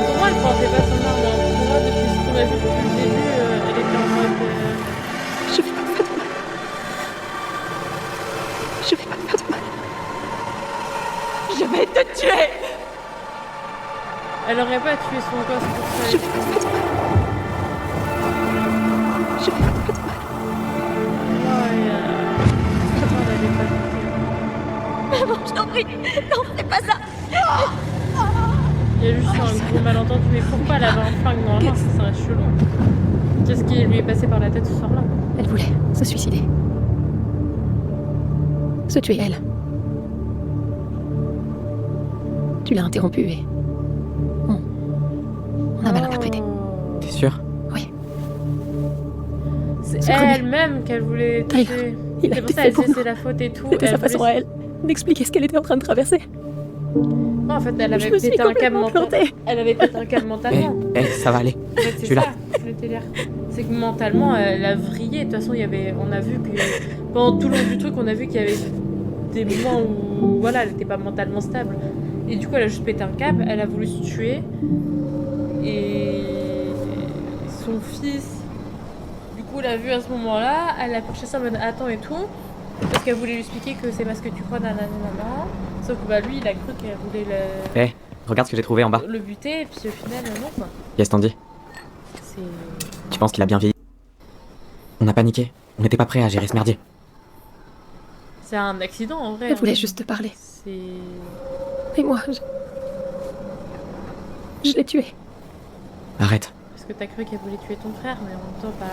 Pour moi, elle portait pas son arme. Pour moi, depuis ce qu'on a vu depuis le début, elle était en mode. Je vais pas te faire de mal. Je vais pas te faire de mal. Je vais te tuer. Elle aurait pas tué son gosse pour ça. Je vais pas te faire de mal. Je vais pas te faire de mal. Comment elle avait pas douté. Maman, je t'en prie. Non, fais pas ça. Il y a juste un gros malentendu. Mais pourquoi elle avait un flingue dans la main? Ça serait chelou. Qu'est-ce qui lui est passé par la tête ce soir-là? Elle voulait se suicider. Se tuer elle. Tu l'as interrompu et... On a mal interprété. T'es sûr? Oui. C'est Ce premier- elle-même qu'elle voulait tuer. Il a C'est été pour ça fait elle pour disait nous. c'est la faute et tout. C'était sa Elle façon voulait- à elle d'expliquer ce qu'elle était en train de traverser. Non, en fait, elle Je avait me suis pété un câble complètement mental. plantée. Elle avait pété un câble mentalement. Ça va aller. En fait, c'est Je suis là. ça, le délire. C'est que mentalement, elle a vrillé. De toute façon, on a vu que pendant tout le long du truc, on a vu qu'il y avait des moments où voilà, elle n'était pas mentalement stable. Et du coup, elle a juste pété un câble. Elle a voulu se tuer. Et son fils, du coup, l'a vu à ce moment-là. Elle a cherché ça en mode attends et tout. Parce qu'elle voulait lui expliquer que c'est parce que tu crois, nanana. Sauf que bah, lui, il a cru qu'elle voulait Regarde ce que j'ai trouvé en bas. le buter. Et puis au final, non quoi. Qu'est-ce t'en dis? C'est. Tu penses qu'il a bien vieilli? On a paniqué. On n'était pas prêt à gérer ce merdier. C'est un accident en vrai. Elle voulait juste te parler. C'est. Et moi, je l'ai tué. Arrête. Parce que t'as cru qu'elle voulait tuer ton frère, mais en même temps, pas.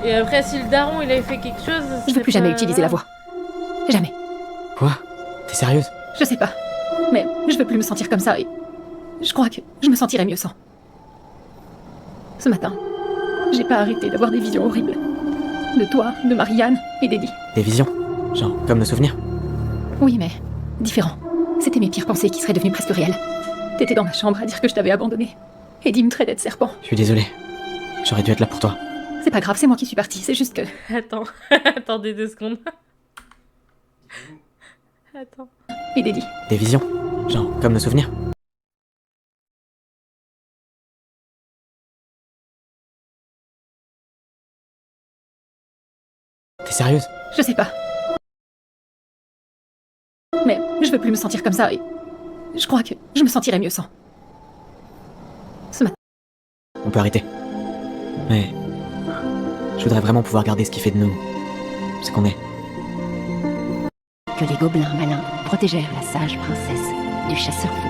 Et après, si le daron il avait fait quelque chose. Je veux plus jamais utiliser la voix. Jamais. Quoi? T'es sérieuse? Je sais pas. Mais je veux plus me sentir comme ça et... Je crois que je me sentirais mieux sans. Ce matin, j'ai pas arrêté d'avoir des visions horribles. De toi, de Marianne et d'Eddie. Des visions? Genre, comme nos souvenirs? Oui, mais différent. C'était mes pires pensées qui seraient devenues presque réelles. T'étais dans ma chambre à dire que je t'avais abandonné. Eddie me traitait de serpent. Je suis désolé. J'aurais dû être là pour toi. C'est pas grave, c'est moi qui suis partie, c'est juste que... Attends, attendez 2 secondes. Attends. Et d'Eddie. Des visions? Genre, comme nos souvenirs? T'es sérieuse? Je sais pas. Mais je veux plus me sentir comme ça et... Je crois que je me sentirais mieux sans. Ce matin. On peut arrêter. Mais... Je voudrais vraiment pouvoir garder ce qui fait de nous... ce qu'on est. Que les gobelins malins protégèrent la sage princesse du chasseur fou.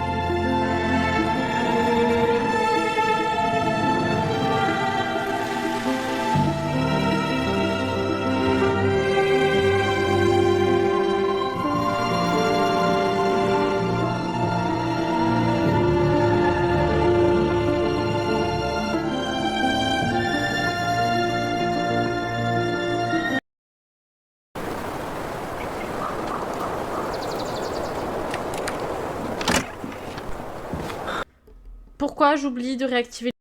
Pourquoi j'oublie de réactiver.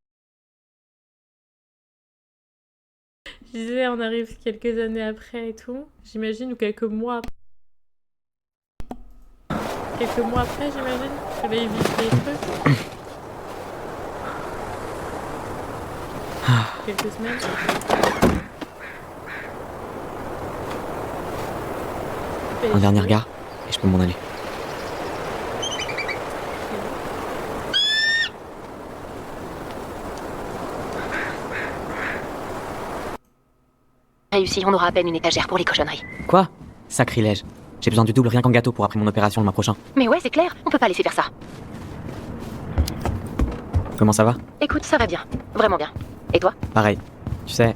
Je disais, on arrive quelques années après et tout, j'imagine, ou quelques mois après. Quelques mois après, j'imagine, que là, il vit des trucs. Quelques semaines. Un dernier regard, et je peux m'en aller. Réussi, on aura à peine une étagère pour les cochonneries. Quoi? Sacrilège. J'ai besoin du double rien qu'en gâteau pour après mon opération le mois prochain. Mais ouais, c'est clair, on peut pas laisser faire ça. Comment ça va? Écoute, ça va bien. Vraiment bien. Et toi? Pareil. Tu sais,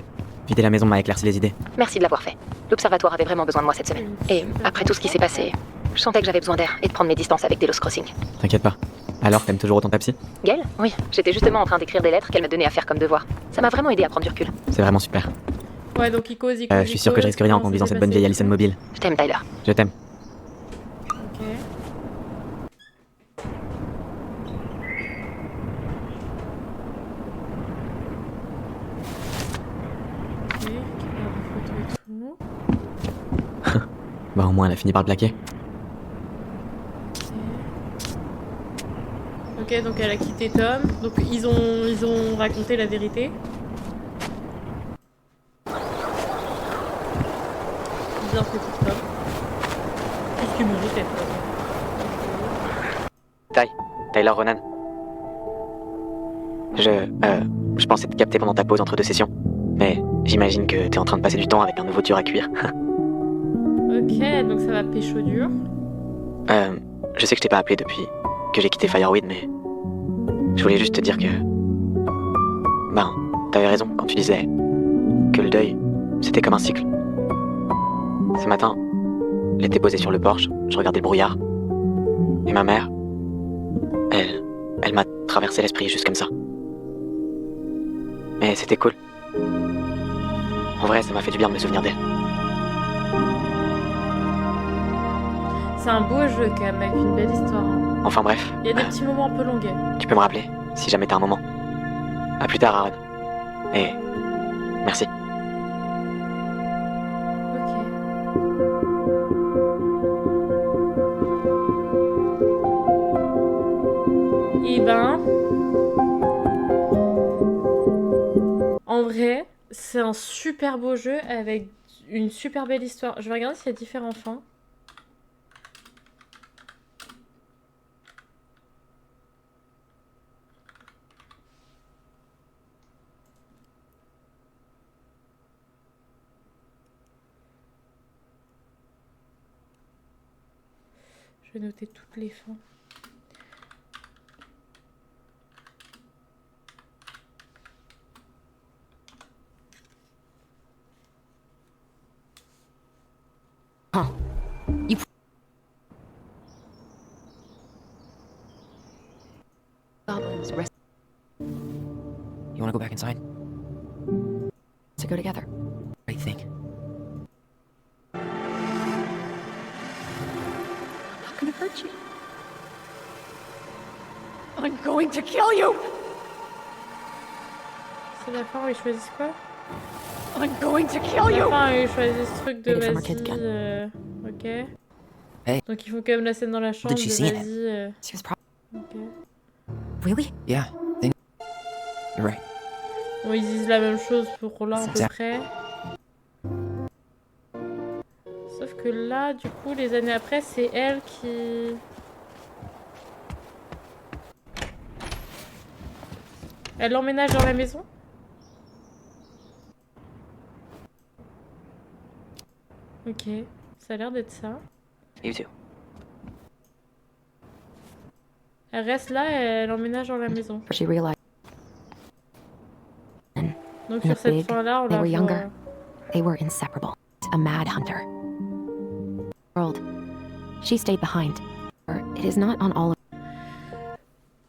vider la maison m'a éclairci les idées. Merci de l'avoir fait. L'observatoire avait vraiment besoin de moi cette semaine. Et après tout ce qui s'est passé, Je sentais que j'avais besoin d'air et de prendre mes distances avec Delos Crossing. T'inquiète pas. Alors, t'aimes toujours autant ta psy? Gaëlle? Oui, j'étais justement en train d'écrire des lettres qu'elle m'a donné à faire comme devoir. Ça m'a vraiment aidé à prendre du recul. C'est vraiment super. Ouais, donc il cause. Je suis sûr que je risque rien en conduisant cette bonne vieille Allison mobile. Je t'aime, Tyler. Je t'aime. Ok. Ok, caméra de photo et tout. Bah au moins elle a fini par le plaquer. Ok, donc elle a quitté Tom. Donc ils ont raconté la vérité. Bien fait pour Tom. Tout ce qu'il méritait, Tom. Tyler Ronan. Je pensais te capter pendant ta pause entre deux sessions. Mais j'imagine que t'es en train de passer du temps avec un nouveau dur à cuire. Ok, donc ça va pécho dur. Je sais que je t'ai pas appelé depuis que j'ai quitté Fireweed, mais je voulais juste te dire que... Ben, t'avais raison quand tu disais que le deuil, c'était comme un cycle. Ce matin, j'étais posé sur le porche, je regardais le brouillard. Et ma mère, elle m'a traversé l'esprit juste comme ça. Mais c'était cool. En vrai, ça m'a fait du bien de me souvenir d'elle. C'est un beau jeu quand même, avec une belle histoire. Hein. Enfin bref. Il y a des petits moments un peu longuets. Tu peux me rappeler, si jamais t'as un moment. À plus tard, Aaron. Et... merci. Et ben... En vrai, c'est un super beau jeu avec une super belle histoire. Je vais regarder s'il y a différents fins. Je vais noter toutes les fins. Goblins rest You wanna go back inside? to go together. I think. I'm not gonna hurt you. I'm going to kill you! C'est la fin où ils choisissent quoi? I'm going to kill La you! fin où ils choisissent ce truc de Maybe from our kid's vas-y... ok. Hey. Donc ils font quand même la scène dans la chambre de Did you see it? vas-y... She was ok. Really? Yeah, you're right. Bon, ils disent la même chose pour là à peu près. Sauf que là, du coup, les années après, c'est elle qui... Elle l'emménage dans la maison? Ok, ça a l'air d'être ça. You too. Elle reste là et elle emménage dans la maison. She realized Donc in sur the cette big, fin-là, on they la were voit... younger. They were inseparable. A mad hunter. World. She stayed behind. It is not on all of...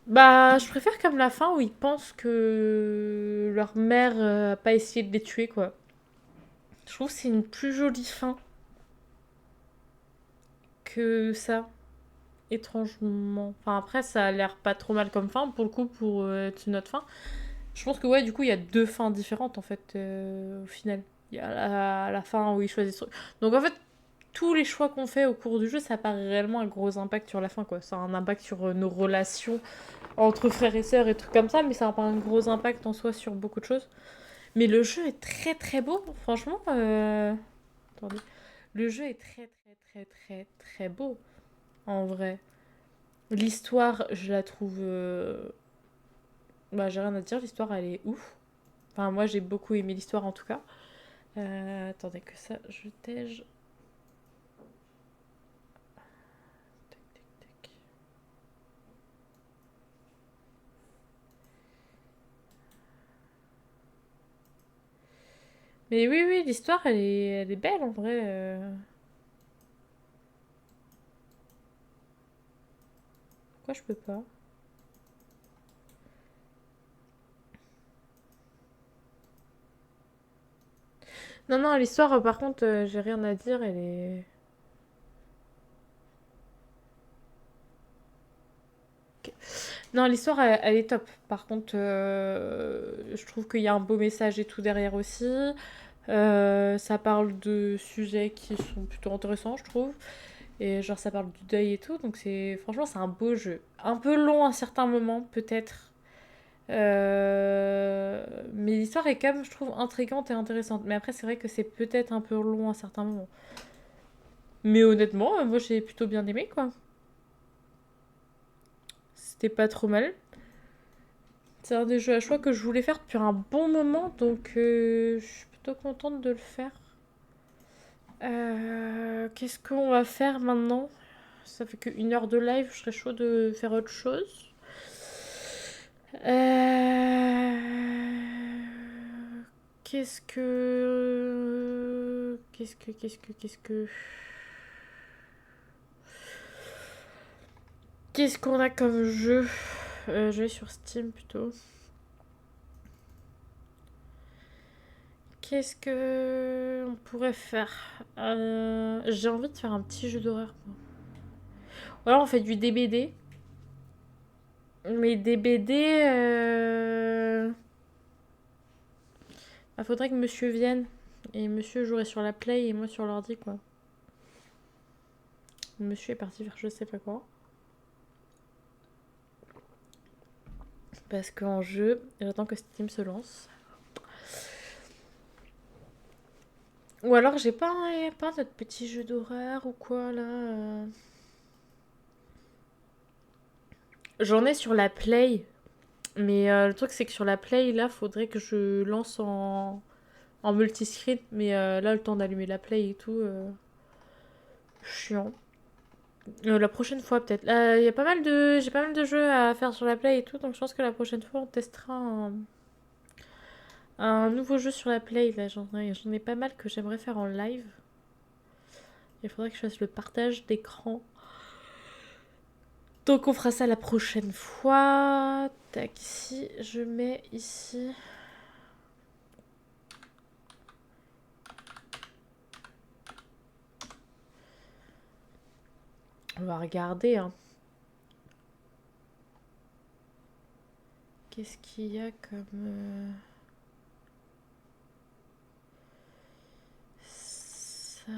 Bah, je préfère comme la fin où ils pensent que leur mère a pas essayé de les tuer, quoi. Je trouve que c'est une plus jolie fin que ça, étrangement. Enfin, après, ça a l'air pas trop mal comme fin, pour le coup, pour être une autre fin. Je pense que, ouais, du coup, il y a deux fins différentes, en fait, au final. Il y a la fin où ils choisissent... Donc, en fait, tous les choix qu'on fait au cours du jeu, ça n'a pas réellement un gros impact sur la fin, quoi. Ça a un impact sur nos relations entre frères et sœurs et trucs comme ça, mais ça n'a pas un gros impact en soi sur beaucoup de choses. Mais le jeu est très très beau, franchement. Attendez. Le jeu est très très très très très beau, en vrai. L'histoire, je la trouve... Bah, j'ai rien à dire, l'histoire elle est ouf. Enfin, moi j'ai beaucoup aimé l'histoire en tout cas. Attendez que ça, je tège. Tac, tac, tac. Mais oui, oui, l'histoire elle est belle en vrai. Pourquoi je peux pas? Non, non, l'histoire, par contre, j'ai rien à dire, elle est... Ok. Non, l'histoire, elle est top. Par contre, je trouve qu'il y a un beau message et tout derrière aussi. Ça parle de sujets qui sont plutôt intéressants, je trouve. Et genre, ça parle du deuil et tout. Donc, franchement, c'est un beau jeu. Un peu long à certains moments, peut-être. Mais l'histoire est quand même, je trouve, intrigante et intéressante. Mais après, c'est vrai que c'est peut-être un peu long à certains moments. Mais honnêtement, moi, j'ai plutôt bien aimé, quoi. C'était pas trop mal. C'est un des jeux à choix que je voulais faire depuis un bon moment, donc je suis plutôt contente de le faire. Qu'est-ce qu'on va faire maintenant? Ça fait que 1 heure de live, je serais chaud de faire autre chose. Qu'est-ce que... Qu'est-ce qu'on a comme jeu? Je vais sur Steam plutôt. Qu'est-ce que on pourrait faire? J'ai envie de faire un petit jeu d'horreur. Ou alors on fait du DBD. Mais DBD... faudrait que monsieur vienne. Et monsieur jouerait sur la play et moi sur l'ordi, quoi. Monsieur est parti faire je sais pas quoi. Parce qu'en jeu, j'attends que Steam se lance. Ou alors j'ai pas notre petit jeu d'horreur ou quoi là. J'en ai sur la play. Mais le truc c'est que sur la play là faudrait que je lance en multiscreen. Mais là le temps d'allumer la play et tout. Chiant. La prochaine fois peut-être. Il y a j'ai pas mal de jeux à faire sur la play et tout. Donc je pense que la prochaine fois on testera un nouveau jeu sur la play. Là j'en ai pas mal que j'aimerais faire en live. Il faudrait que je fasse le partage d'écran. Donc on fera ça la prochaine fois. Tac, ici, je mets ici. On va regarder, hein. Qu'est-ce qu'il y a comme... Ça...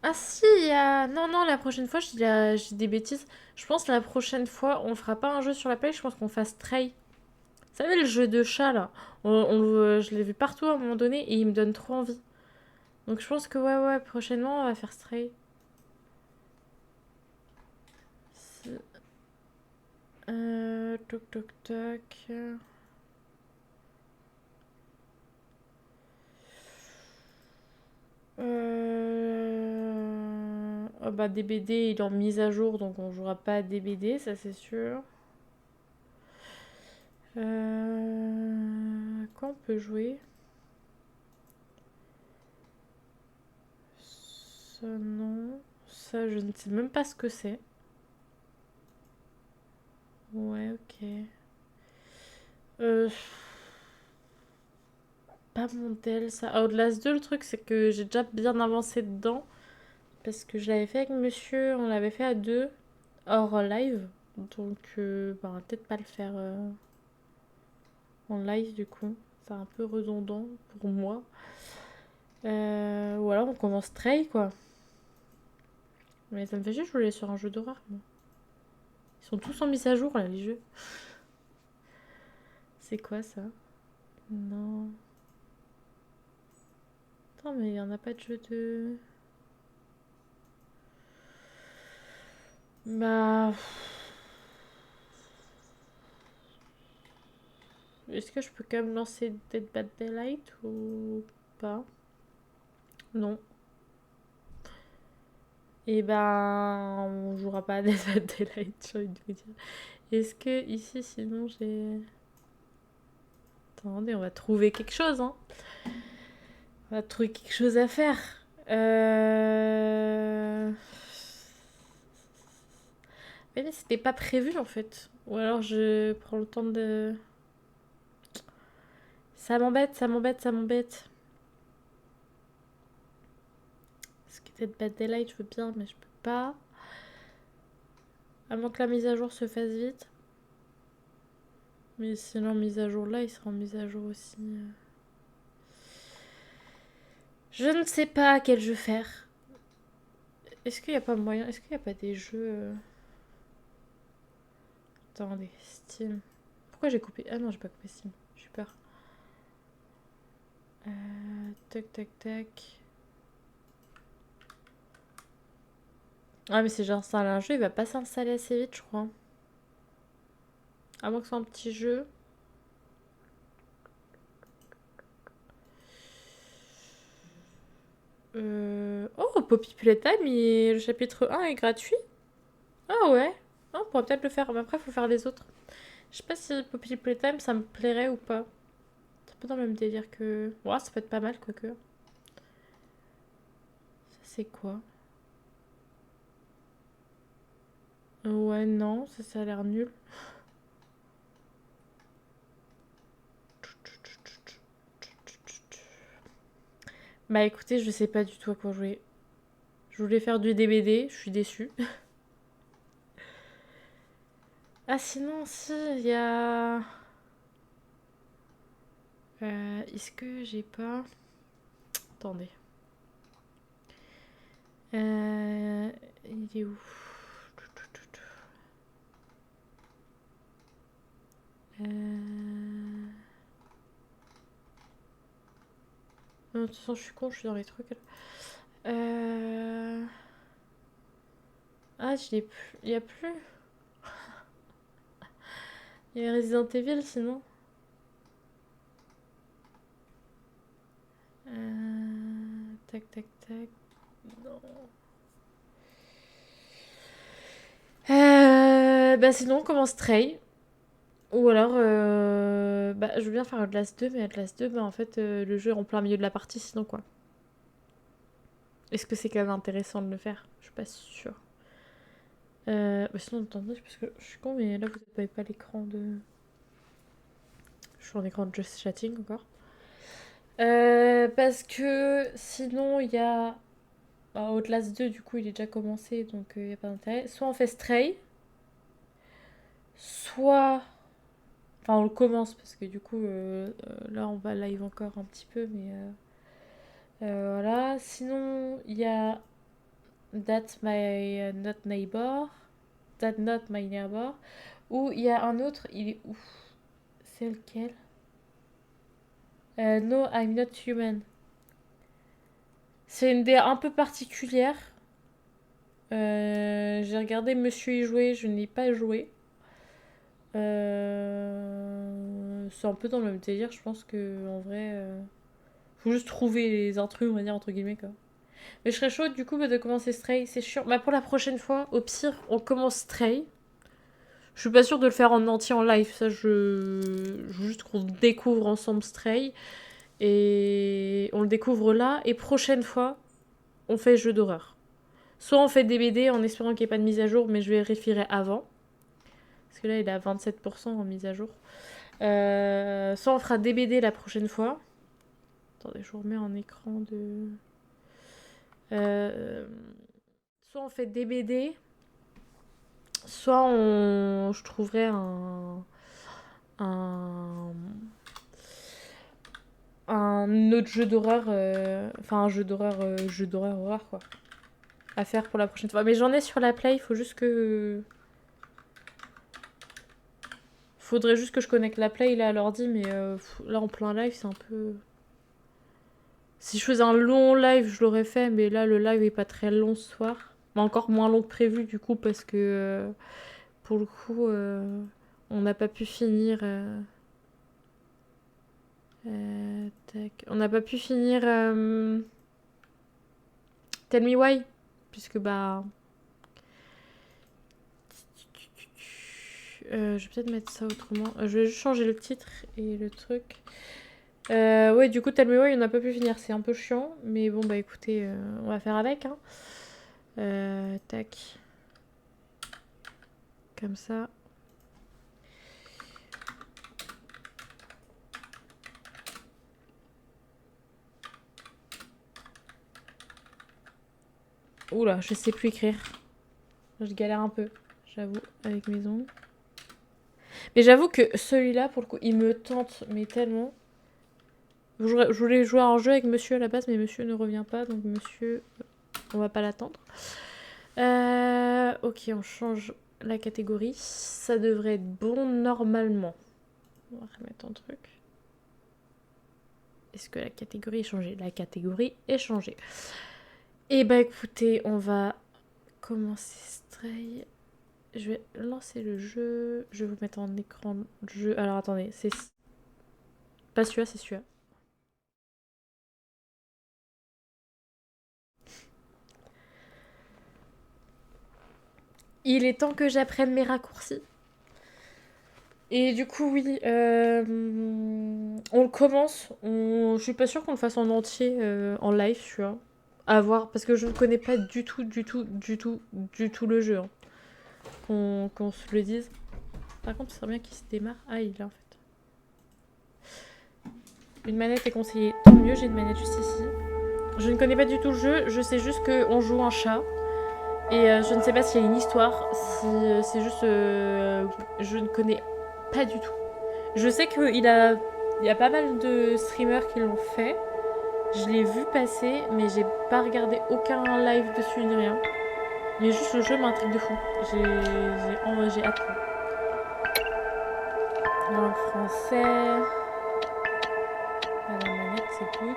Ah si, il y a... Non, non, la prochaine fois, j'ai des bêtises. Je pense que la prochaine fois, on fera pas un jeu sur la play, je pense qu'on fasse Stray. Vous savez, le jeu de chat, là. Je l'ai vu partout à un moment donné et il me donne trop envie. Donc je pense que ouais, prochainement, on va faire Stray. Toc, toc, toc. Oh bah DBD il est en mise à jour donc on jouera pas à DBD, ça c'est sûr. Quoi on peut jouer? Ça non. Ça je ne sais même pas ce que c'est. Ouais ok. Pas mon tel ça. Outlast 2 le truc c'est que j'ai déjà bien avancé dedans. Parce que je l'avais fait avec monsieur, on l'avait fait à 2 hors live. Donc on va peut-être pas le faire en live du coup. C'est un peu redondant pour moi. Ou alors on commence Stray quoi. Mais ça me fait chier, je voulais sur un jeu d'horreur. Ils sont tous en mise à jour là les jeux. C'est quoi ça? Non. Attends mais il n'y en a pas de jeu de... Bah... Est-ce que je peux quand même lancer Dead by Daylight ou pas? Non. Et ben... On jouera pas à Dead by Daylight, j'ai envie de vous dire. Est-ce que ici, sinon, j'ai... Attendez, on va trouver quelque chose, hein. On va trouver quelque chose à faire. Mais c'était pas prévu en fait. Ou alors je prends le temps de... Ça m'embête, ça m'embête, ça m'embête. Parce que peut-être Bad Daylight, je veux bien, mais je peux pas. Avant que la mise à jour se fasse vite. Mais sinon, mise à jour là, il sera en mise à jour aussi. Je ne sais pas quel jeu faire. Est-ce qu'il n'y a pas moyen... Est-ce qu'il n'y a pas des jeux... Attendez, Steam. Pourquoi j'ai coupé... Ah non, j'ai pas coupé Steam. J'ai peur. Tac, tac, tac. Ah mais si j'installe un jeu, il va pas s'installer assez vite, je crois. À moins que ce soit un petit jeu. Oh, Poppy Playtime, le chapitre 1 est gratuit. Ah ouais. Ah, on pourrait peut-être le faire. Mais après, il faut faire les autres. Je sais pas si Poppy Playtime, ça me plairait ou pas. C'est un peu dans le même délire que... Ouais, ça peut être pas mal, quoique. Ça, c'est quoi? Ouais, non, ça a l'air nul. Bah écoutez, je sais pas du tout à quoi jouer. Je voulais faire du DBD, je suis déçue. Ah sinon, si, il y a... Est-ce que j'ai pas... Attendez. Il est où? Non, de toute façon, je suis con, je suis dans les trucs. Ah, je l'ai plus. Il y a plus. Il y a Resident Evil sinon. Tac, tac, tac. Non. Bah sinon, on commence Stray. Ou alors, bah, je veux bien faire Outlast 2, mais Outlast 2, bah, en fait, le jeu est en plein milieu de la partie, sinon quoi. Est-ce que c'est quand même intéressant de le faire? Je suis pas sûre. Bah sinon, attendez, parce que je suis con, mais là, vous n'avez pas l'écran de... Je suis en écran de Just Chatting encore. Parce que sinon, il y a... Bah, Outlast 2, du coup, il est déjà commencé, donc il n'y a pas d'intérêt. Soit on fait Stray, soit... Enfin, on le commence, parce que du coup, là, on va live encore un petit peu, mais... voilà. Sinon, il y a That's My Not Neighbor. That's Not My Neighbor. Ou il y a un autre, il est où? C'est lequel? No, I'm Not Human. C'est une DA un peu particulière. J'ai regardé Monsieur y jouer, je n'ai pas joué. C'est un peu dans le même délire, je pense que en vrai, faut juste trouver les intrus, on va dire entre guillemets quoi. Mais je serais chaude du coup de commencer Stray, c'est chiant. Bah pour la prochaine fois, au pire, on commence Stray. Je suis pas sûre de le faire en entier en live, ça je veux juste qu'on découvre ensemble Stray. Et on le découvre là, et prochaine fois, on fait jeu d'horreur. Soit on fait des BD en espérant qu'il n'y ait pas de mise à jour, mais je vérifierai avant. Parce que là, il est à 27% en mise à jour. Soit on fera des BD la prochaine fois. Attendez, je vous remets en écran de... soit on fait des BD, soit on... je trouverai un autre jeu d'horreur, enfin un jeu d'horreur horreur quoi, à faire pour la prochaine fois. Mais j'en ai sur la Play, il faut juste que... Faudrait juste que je connecte la Play là à l'ordi, mais là en plein live c'est un peu... Si je faisais un long live, je l'aurais fait, mais là le live est pas très long ce soir. Mais encore moins long que prévu du coup, parce que pour le coup, on n'a pas pu finir... tac. On n'a pas pu finir Tell Me Why, puisque bah... je vais peut-être mettre ça autrement. Je vais juste changer le titre et le truc. Ouais, du coup, Tell Me Why, on n'a pas pu finir. C'est un peu chiant, mais bon, bah écoutez, on va faire avec. Hein. Tac. Comme ça. Oula, je sais plus écrire. Je galère un peu, j'avoue, avec mes ongles. Mais j'avoue que celui-là, pour le coup, il me tente, mais tellement. Je voulais jouer à un jeu avec monsieur à la base, mais monsieur ne revient pas, donc monsieur, on va pas l'attendre. Ok, on change la catégorie. Ça devrait être bon normalement. On va remettre un truc. Est-ce que la catégorie est changée? La catégorie est changée. Et bah écoutez, on va commencer Stray. Je vais lancer le jeu. Je vais vous mettre en écran de jeu. Alors attendez, c'est pas celui-là, c'est celui-là. Il est temps que j'apprenne mes raccourcis. Et du coup, oui, on le commence. Je suis pas sûre qu'on le fasse en entier en live, tu vois. À voir, parce que je ne connais pas du tout le jeu. Hein. Qu'on se le dise. Par contre, ce serait bien qu'il se démarre. Ah, il est là en fait. Une manette est conseillée. Tant mieux, j'ai une manette juste ici. Je ne connais pas du tout le jeu. Je sais juste qu'on joue un chat. Et je ne sais pas s'il y a une histoire. Si c'est juste... je ne connais pas du tout. Je sais qu'il y a pas mal de streamers qui l'ont fait. Je l'ai vu passer, mais j'ai pas regardé aucun live dessus ni rien. Mais juste le jeu m'intrigue de fou. J'ai hâte. En français... À la manette, c'est tout.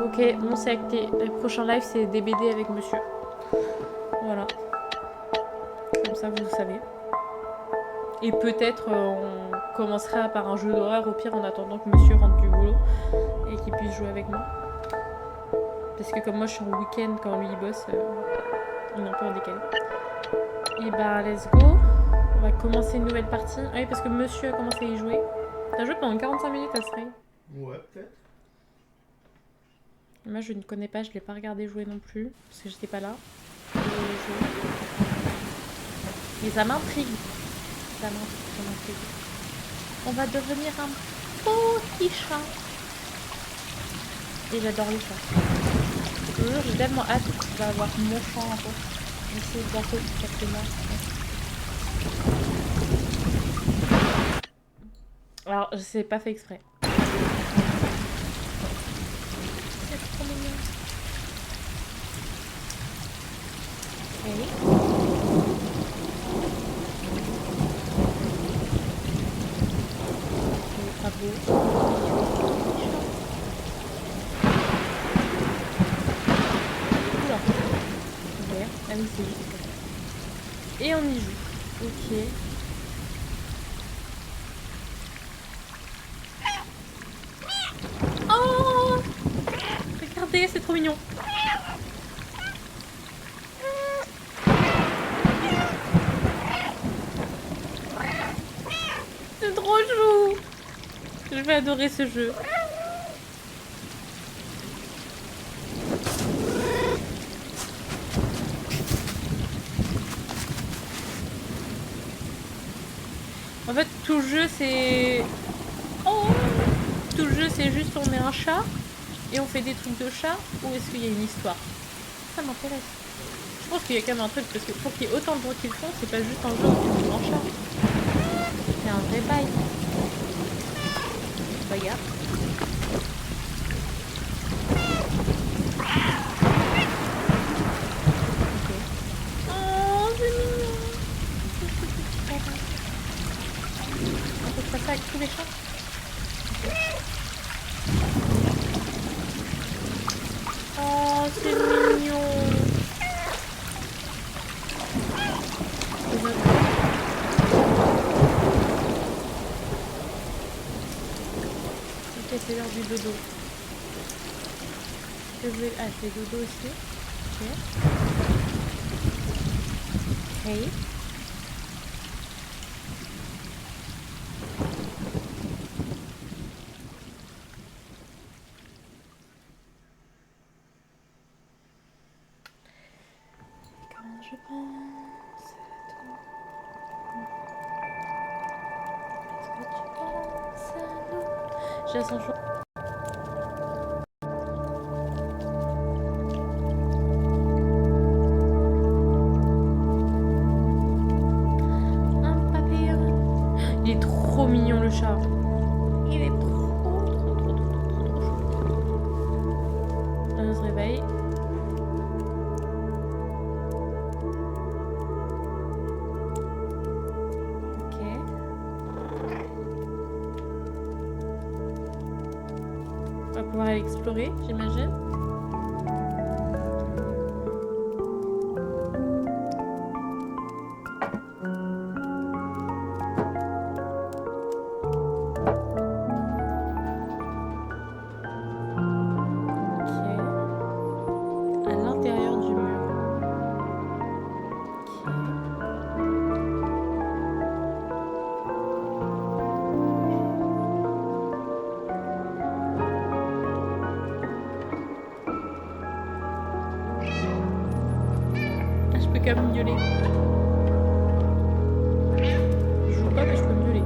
Ok, bon c'est acté. Le prochain live c'est des BD avec monsieur. Voilà. Comme ça vous savez. Et peut-être on commencera par un jeu d'horreur au pire en attendant que monsieur rentre du boulot et qu'il puisse jouer avec moi. Parce que comme moi je suis en week-end quand lui il bosse, on est un peu en décalé. Et bah let's go. On va commencer une nouvelle partie. Ah oui parce que monsieur a commencé à y jouer. T'as joué pendant 45 minutes à Stray? Ouais, peut-être. Moi je ne connais pas, je l'ai pas regardé jouer non plus, parce que j'étais pas là. Mais ça m'intrigue. Ça m'intrigue. On va devenir un petit chat. Et j'adore les chats. Je te jure, j'ai tellement hâte d'avoir mon chat un peu. Je sais bientôt exactement. Alors, je sais pas fait exprès. C'est trop mignon. Ok. C'est pas beau. Oula. Vert. Ah oui, c'est juste comme ça. Et on y joue. Ok. Oh! Regardez, c'est trop mignon. C'est trop chou. Je vais adorer ce jeu. En fait, tout jeu, c'est... Oh! Tout le jeu, c'est juste on est un chat et on fait des trucs de chat, ou est-ce qu'il y a une histoire? Ça m'intéresse. Je pense qu'il y a quand même un truc, parce que pour qu'il y ait autant de gens qui le font, c'est pas juste un jeu où on joue en chat. C'est un vrai bail. Regarde. Ok. Oh, c'est mignon. ça avec tous les chats? Oh, c'est mignon. Ok, c'est l'heure du dodo. Je fais dodo aussi. Ok. Hey. Quand je pense à toi, est-ce que tu penses à nous? J'ai la sensation. Un papillon. Il est trop mignon le chat. Il est trop chou. On se réveille. Ok. On va pouvoir aller explorer, j'imagine. Ok. À l'intérieur du mur. Ah, je peux quand même miauler. Je joue pas, mais je peux miauler.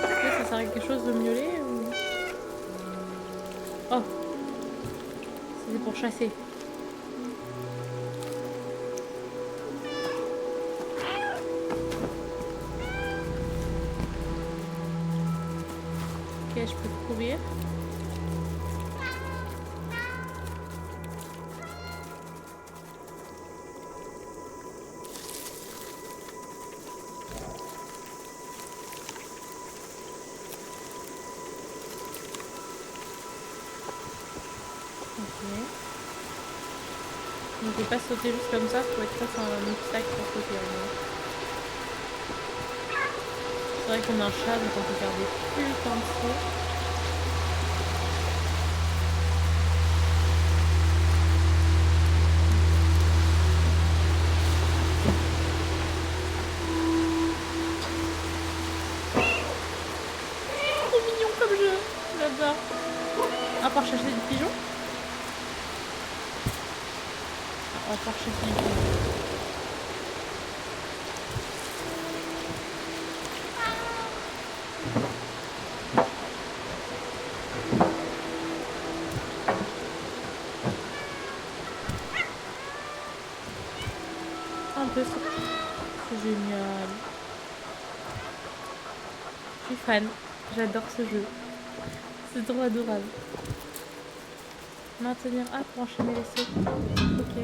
Là, ça sert à quelque chose de miauler ou... Oh, c'est pour chasser. Ok, je peux courir. Ok. On ne peut pas sauter juste comme ça, faut être face à un obstacle pour sauter. C'est vrai qu'on a un chat, donc on peut garder plus le temps de saut. C'est mignon comme jeu, j'adore. À part chercher des pigeons. On va faire chercher des pigeons. Un peu, c'est génial. Je suis fan, j'adore ce jeu. C'est trop adorable. Maintenir A pour enchaîner les sauts. Ok. Il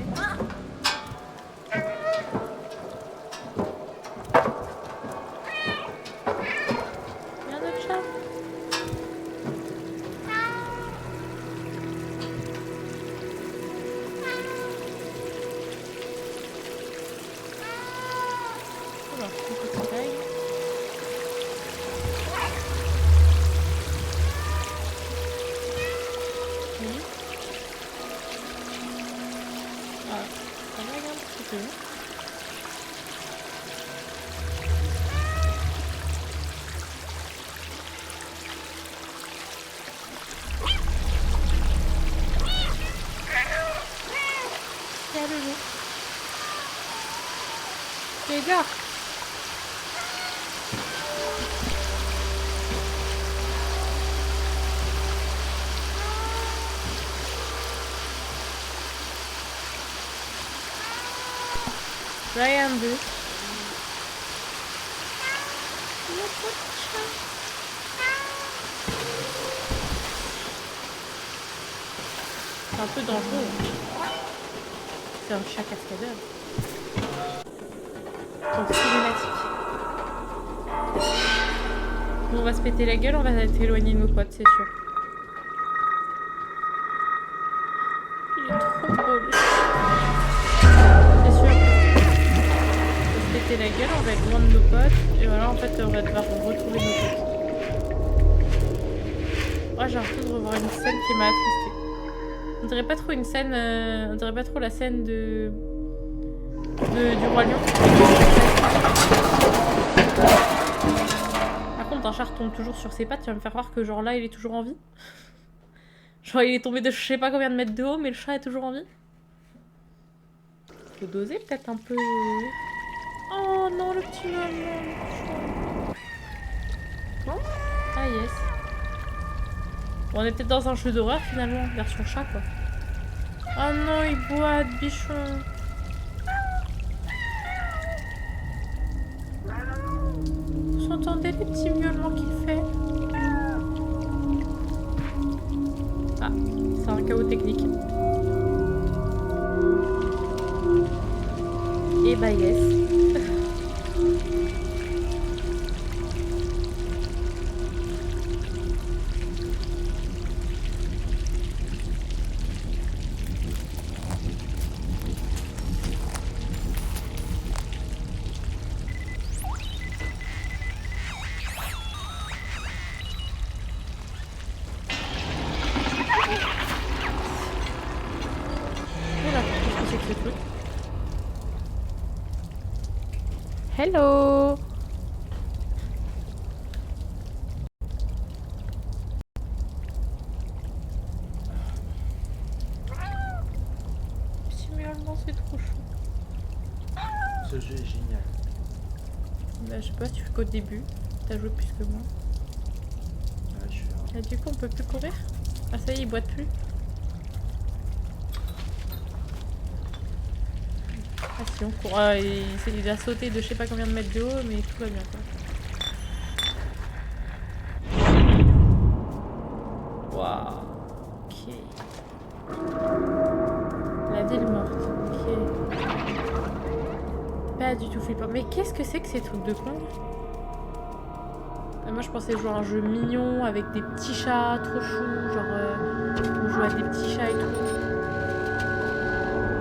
y a un autre chat. Alors, une petite taille. Oui. Ah, ça lag un petit peu. C'est le loup. J'adore. Ryan 2. C'est un peu dangereux. C'est un chat cascadeur. Donc cinématique. Bon, on va se péter la gueule, on va être éloigné de nos potes, c'est sûr. Il est trop beau, lui. C'est sûr. On va se péter la gueule, on va être loin de nos potes. Et voilà, en fait, on va devoir retrouver nos potes. Oh, j'ai l'impression de revoir une scène qui m'a attristée. On dirait pas trop une scène... on dirait pas trop la scène du Roi Lion. Par contre, un chat retombe toujours sur ses pattes, tu vas me faire croire que genre là, il est toujours en vie. Genre, il est tombé de je sais pas combien de mètres de haut, mais le chat est toujours en vie. Faut doser peut-être un peu... Oh non, le petit maman. Ah yes. Bon, on est peut-être dans un jeu d'horreur finalement, version chat quoi. Oh non, il boite, bichon. Vous entendez les petits miaulements qu'il fait? Ah, c'est un chaos technique. Et bah yes. Hello. Petit miaulement, c'est trop chou. Ce jeu est génial. Bah, je sais pas si tu fais qu'au début. T'as joué plus que moi. Ouais, je suis Et du coup, on peut plus courir? Ah, ça y est, il boite plus. Ah si on court, il a sauté de je sais pas combien de mètres de haut, mais tout va bien quoi. Waouh. Ok. La ville morte. Ok. Pas du tout flippant. Mais qu'est-ce que c'est que ces trucs de con? Moi je pensais jouer à un jeu mignon avec des petits chats trop choux, genre on joue à des petits chats et tout.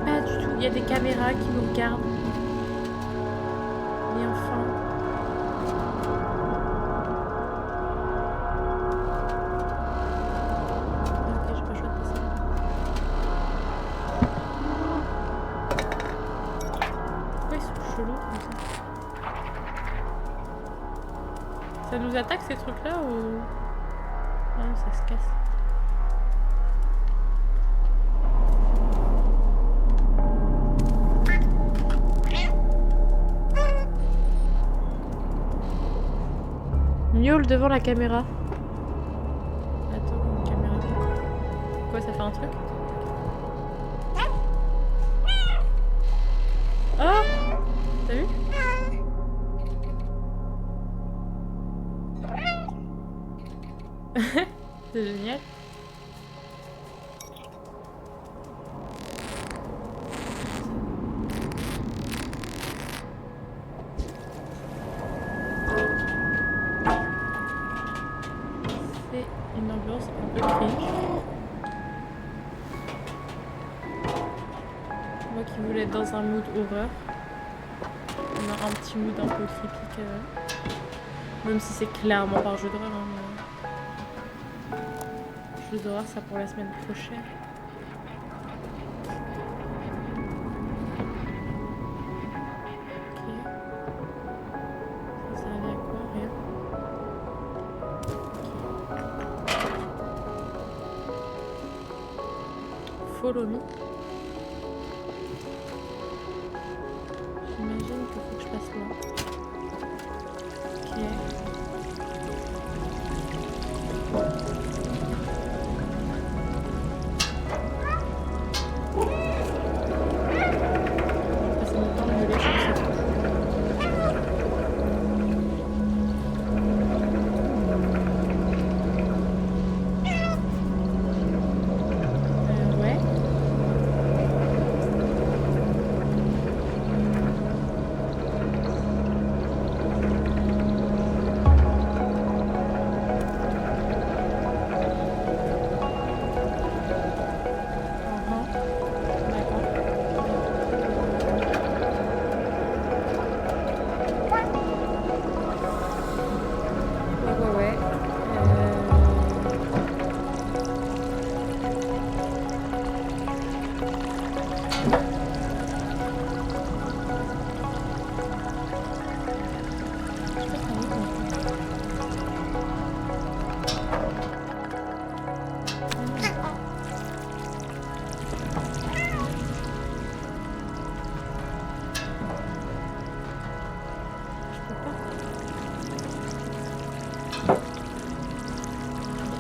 Pas du tout. Il y a des caméras qui nous regardent. Mais enfin. Ok, j'ai pas le choix de passer. Pourquoi ils sont chelous comme ça? Ça nous attaque ces trucs là ou... Non, ça se casse. Miaule devant la caméra. Attends, une caméra. Quoi, ça fait un truc? Oh! T'as vu? C'est génial. C'est une ambiance un peu cringe. Moi qui voulais être dans un mood horreur. On a un petit mood un peu creepy quand même. Même si c'est clairement pas un jeu d'horreur. Hein, mais... Jeu d'horreur, ça pour la semaine prochaine. Ok. Ça servait à quoi? Rien. Ok. Follow me. J'imagine qu'il faut que je passe là. Ok. Passer mon temps à me lever comme ça.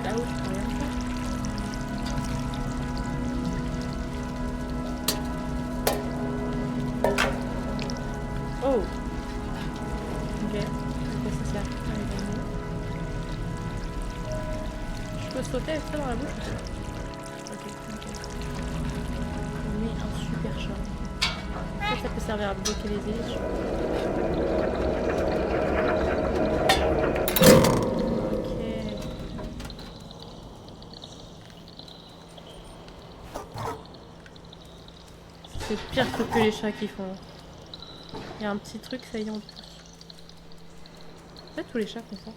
Là-haut, je peux rien faire. Oh! Ok. Ok, ça sert. Allez, vas-y. Je peux sauter avec ça dans la bouche ou pas? Ok, ok. On met un super chat. Ça peut servir à bloquer les élites. Ok. C'est le pire truc que les chats qui font. Il y a un petit truc, ça y est, on pousse. En fait, tous les chats font ça.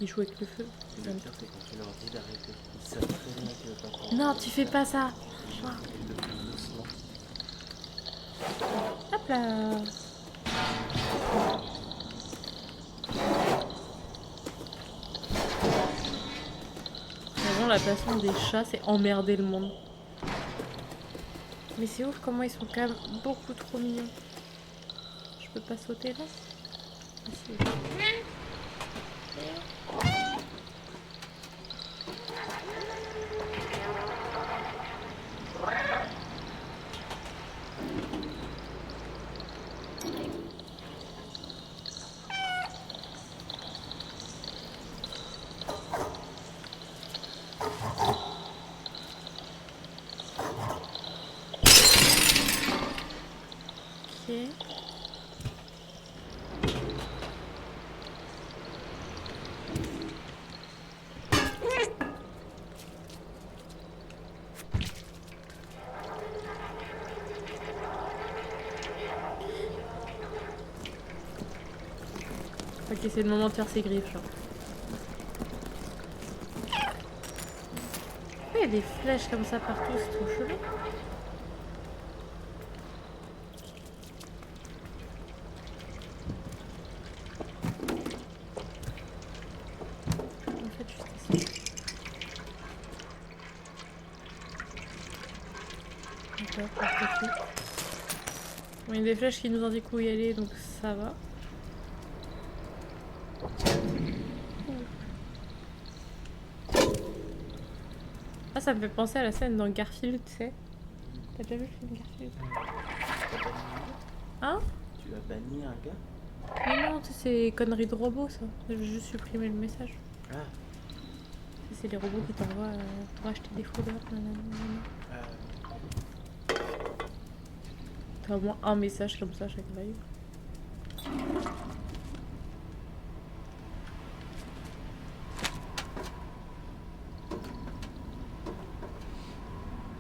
Ils jouent avec le feu. Le pire, c'est quand tu leur dis d'arrêter. Ils savent très bien que pas pour. Non, tu fais pas ça. Ils le font doucement. Hop là. Vraiment, la passion des chats, c'est emmerder le monde. Mais c'est ouf comment ils sont quand même beaucoup trop mignons. Je peux pas sauter là? Ah, si. Ok, c'est le moment de faire ses griffes, genre. Il y a des flèches comme ça partout, c'est trop chelou. En fait, juste ici. D'accord, parfait. Bon, il y a des flèches qui nous indiquent où y aller, donc ça va. Ah, ça me fait penser à la scène dans Garfield, tu sais. T'as déjà vu le film Garfield? Hein? Tu as banni un gars? Mais non, tu sais, c'est conneries de robots, ça. J'ai juste supprimé le message. Ah. C'est les robots qui t'envoient pour acheter des foudres. T'as au moins un message comme ça chaque live.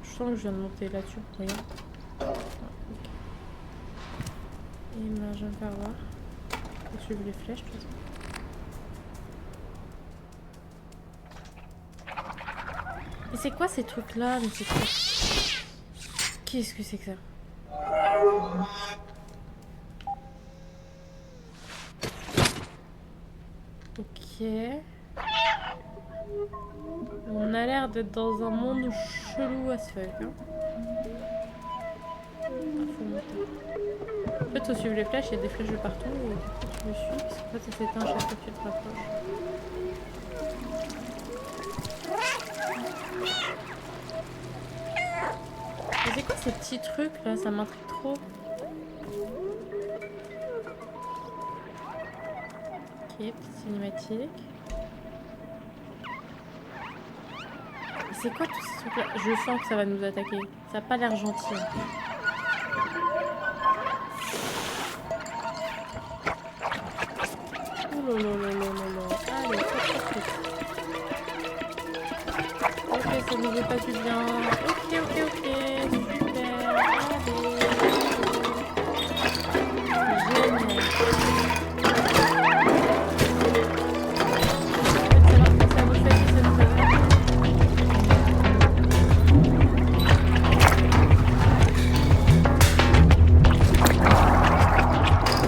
Je sens que je viens de monter là-dessus pour rien. Ah, ok. Et ben, je vais me faire voir. Je vais suivre les flèches, de toute façon. Mais c'est quoi ces trucs-là? Mais c'est quoi? Qu'est-ce que c'est que ça? Ok. On a l'air d'être dans un monde chelou as fuck. Hein. Ah, faut monter. En fait, faut suivre les flèches, il y a des flèches de partout et du coup tu me suis parce qu'en fait ça s'éteint chaque fois que tu te rapproches. Mais c'est quoi ces petits trucs là? Ça m'intrigue trop. Ok, petite cinématique. C'est quoi tous ces trucs là? Je sens que ça va nous attaquer. Ça a pas l'air gentil. Oh là là là là là là. Allez, hop, hop, hop. Ok, ça nous fait pas du bien. Ok, ok, ok. Super. Allez. Génial.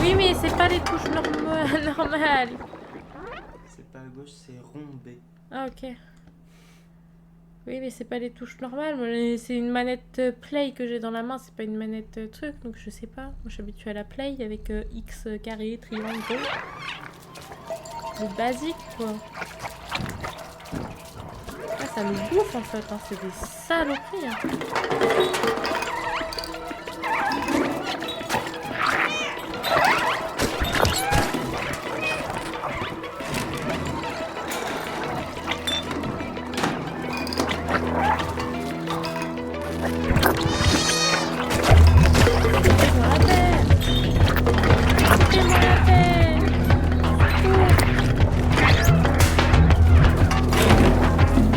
Oui, mais c'est pas les touches normales. C'est pas à gauche, c'est rond B. Ah, ok. Oui, mais c'est pas les touches normales. C'est une manette Play que j'ai dans la main, c'est pas une manette truc, donc je sais pas. Moi, je suis habituée à la Play avec X carré, triangle. Le basique, quoi. Ah, ça nous bouffe, en fait. Hein. C'est des saloperies. Hein.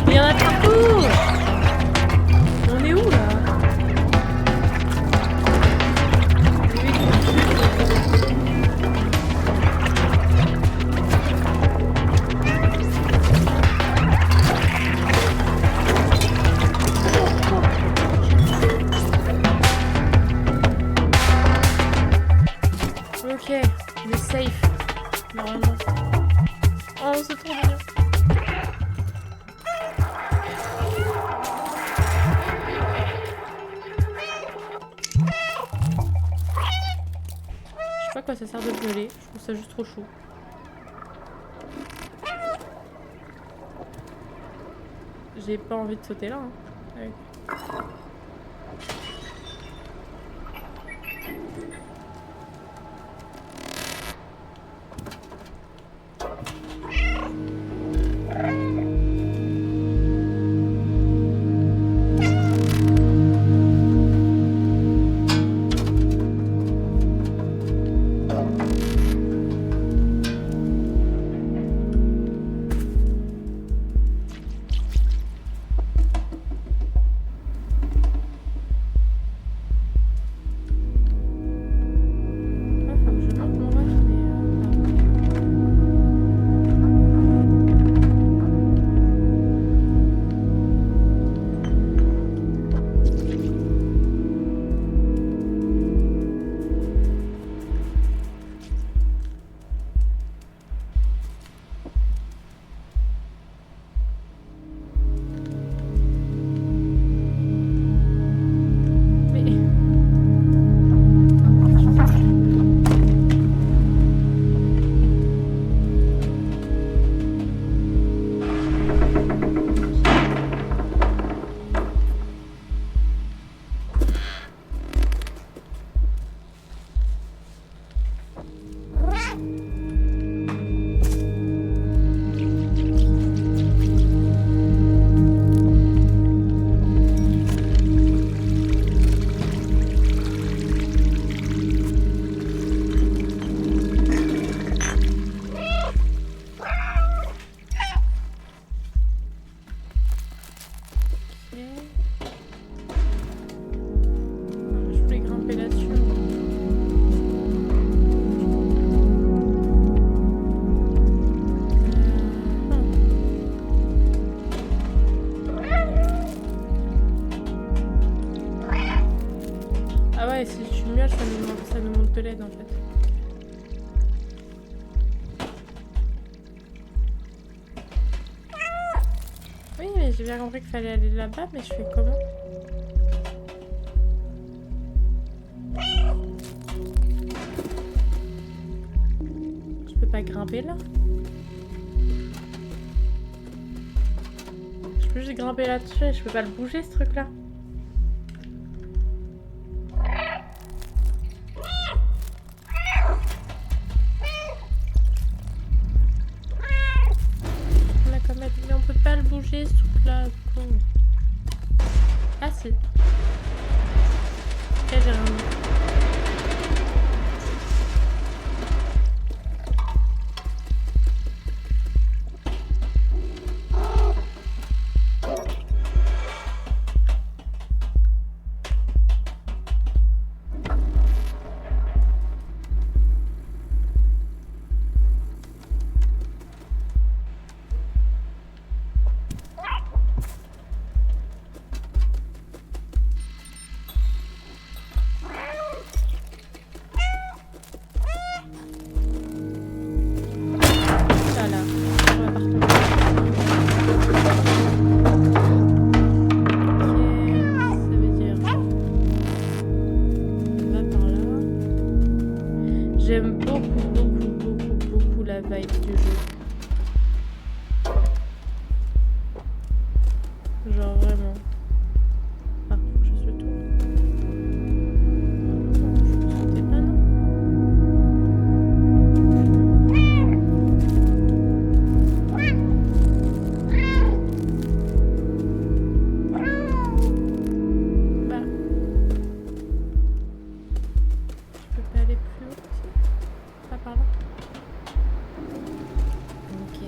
Il y en a partout. On est où là? Ok, on est safe. Normalement. Oh, c'est trop mignon. Je sais pas à quoi ça sert de violer, je trouve ça juste trop chou. J'ai pas envie de sauter là. Hein. Ouais. de l'aide en fait. Oui, mais j'ai bien compris qu'il fallait aller là-bas, mais je fais comment? Je peux pas grimper là? Je peux juste grimper là-dessus et je peux pas le bouger ce truc là. Mais on peut pas le bouger ce truc là. Ah si. Ok, j'ai rien mis. J'aime beaucoup la vibe du jeu. Genre vraiment. Ah, faut que je se tourne. Je peux sauter là, non? Bah. Je peux pas aller plus haut aussi? Pas par là? Ok.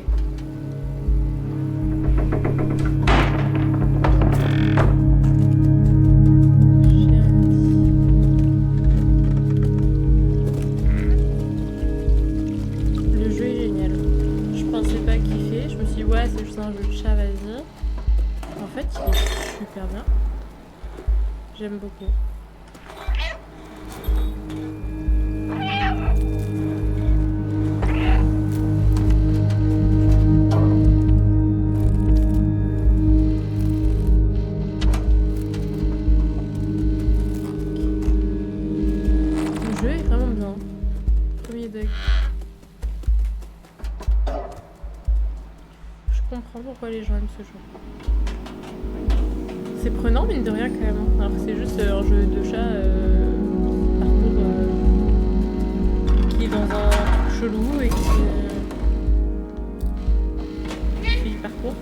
Le jeu est génial. Je pensais pas kiffer. Je me suis dit, ouais, c'est juste un jeu de chat, vas-y. En fait, il est super bien. J'aime beaucoup. Le jeu est vraiment bien. Premier degré. Je comprends pourquoi les gens aiment ce jeu. C'est prenant, mine de rien, quand même. Hein. Alors que c'est juste un jeu de chat, parcours, qui est dans un truc chelou et qui fait du parcours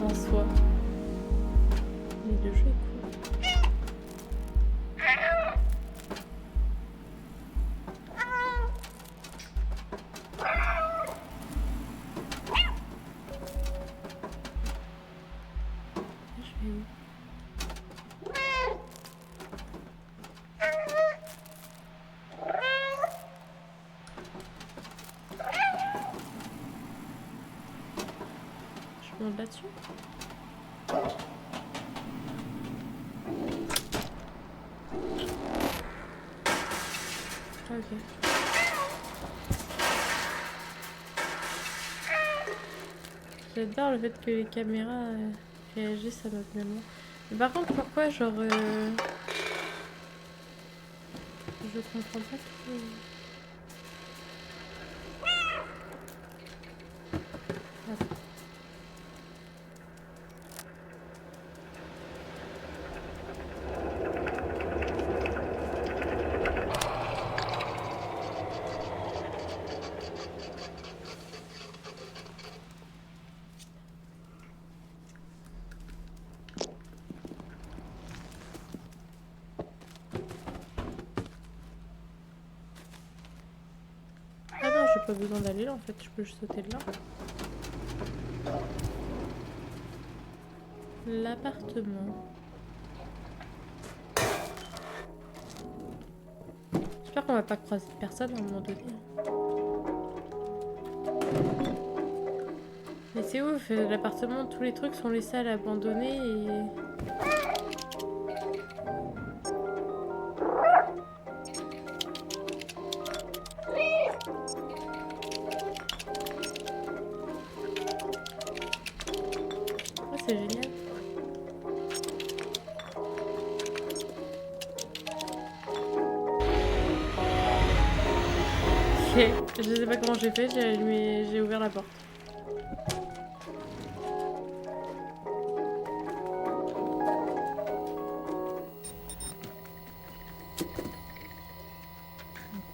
en soi. Mais le jeu est cool. Je vais où? Je monte là-dessus? Ah, ok. J'adore le fait que les caméras réagissent à notre mémoire. Mais par contre, pourquoi genre... Je comprends pas trop... Attends. Ah non, j'ai pas besoin d'aller là en fait, je peux juste sauter de là. L'appartement. J'espère qu'on va pas croiser personne à un moment donné. Mais c'est ouf, l'appartement, tous les trucs sont laissés à l'abandonner et... Oh, c'est génial. Ok, je sais pas comment j'ai fait, j'ai ouvert la porte.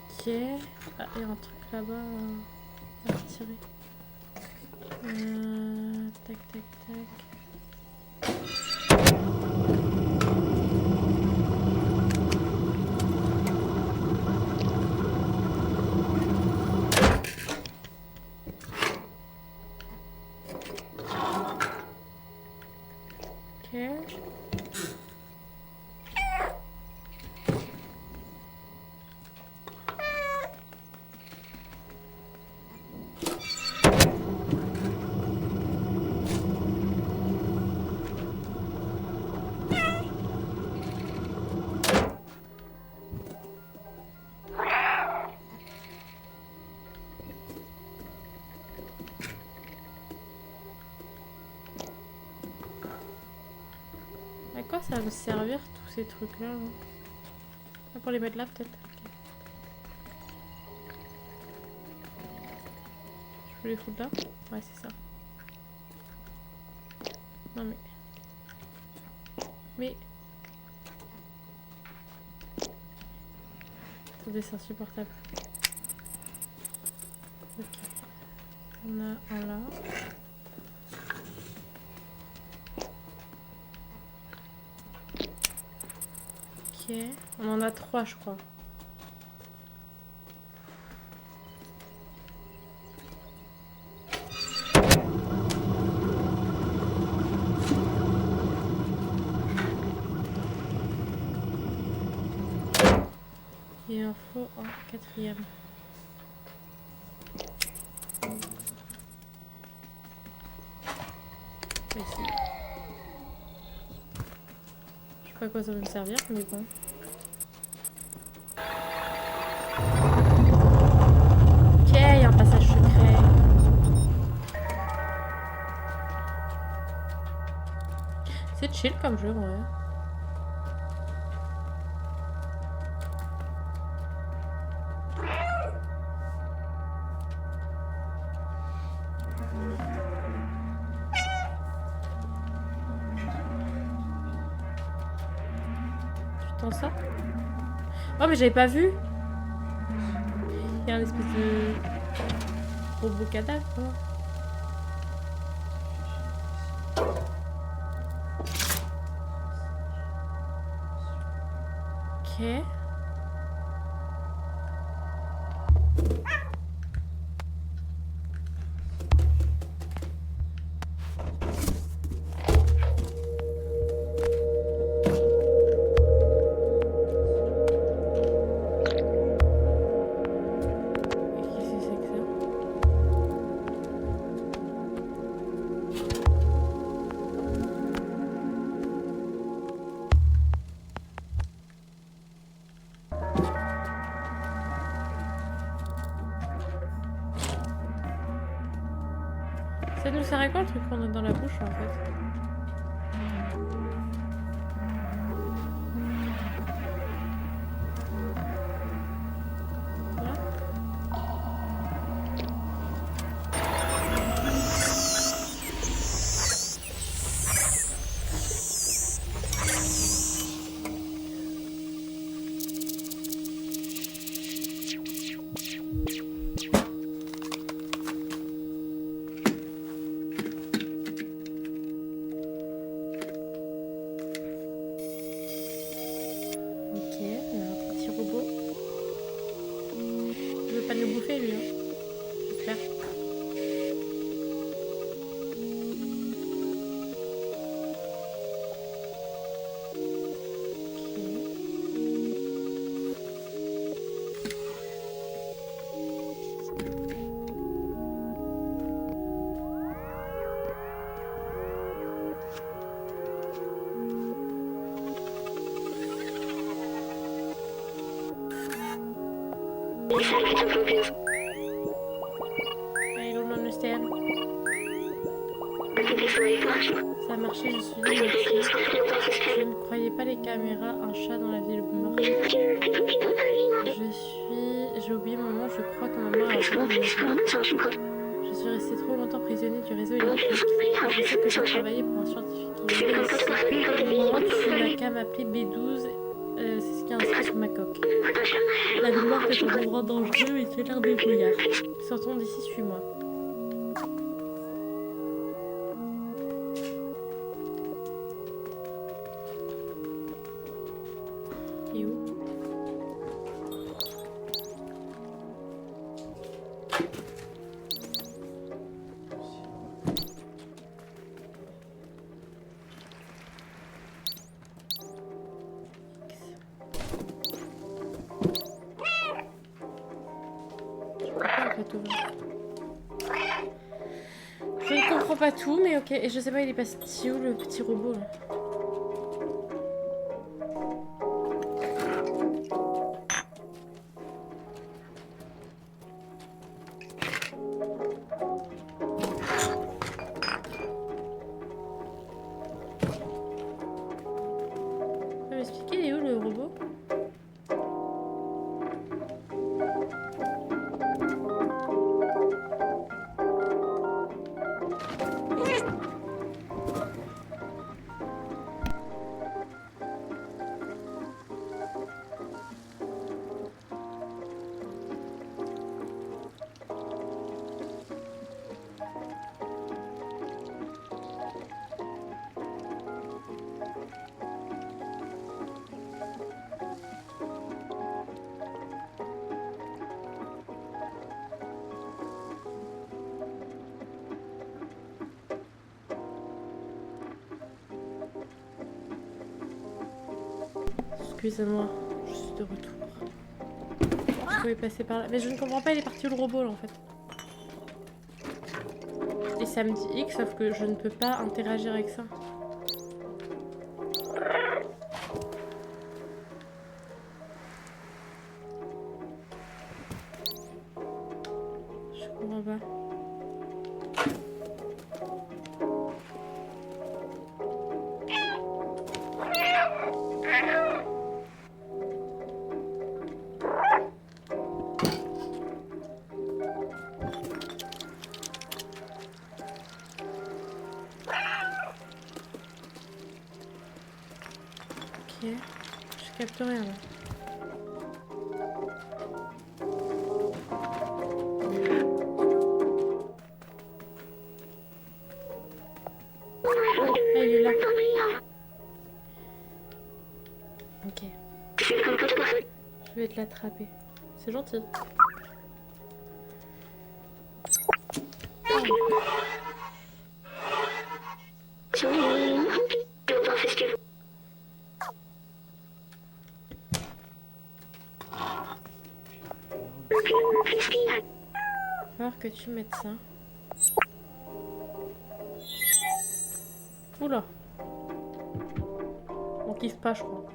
Ok. Ah, il y a un truc là-bas à retirer. Tac, tac, tac. Ok. À quoi ça va me servir tous ces trucs là, hein? Ah, pour les mettre là peut-être. Ok. Je peux les foutre là? Ouais, c'est ça. Non mais... Attendez, c'est insupportable. Ok. On a un là. Ok. On en a 3 je crois. Il en faut un 4e. Ici. Je sais pas à quoi ça va me servir, mais bon. Ok, il y a un passage secret. C'est chill comme jeu, ouais. Ça. Oh mais j'avais pas vu. Il y a un espèce de robot cadavre. Ok. Ça nous sert à quoi le truc qu'on a dans la bouche en fait? Voilà. I don't understand. Ça a marché, je suis nulle. Je ne croyais pas les caméras, un chat dans la ville morte. J'ai oublié mon nom, je crois que ma maman a oublié. Je suis restée trop longtemps prisonnier du réseau électrique. Je sais que j'ai travaillé pour un scientifique qui est ici. Au moment où tu n'as qu'à m'appeler B12, c'est ce qui est inscrit sur ma coque. La ville morte est un endroit dangereux et tu as l'air débrouillard. Sortons d'ici, suis-moi. Et où? Je ne comprends pas tout, mais ok. Et je sais pas, il est passé où le petit robot là? Tu peux m'expliquer, il est où le robot? Excusez-moi, je suis de retour. Je pouvais passer par là. Mais je ne comprends pas, il est parti où le robot là en fait. Et ça me dit X, sauf que je ne peux pas interagir avec ça. Je comprends pas. Ok, je capte rien là. Ah, il est là. Ok. Je vais te l'attraper. C'est gentil. Il va falloir que tu mettes ça. Oula. On kiffe pas, je crois.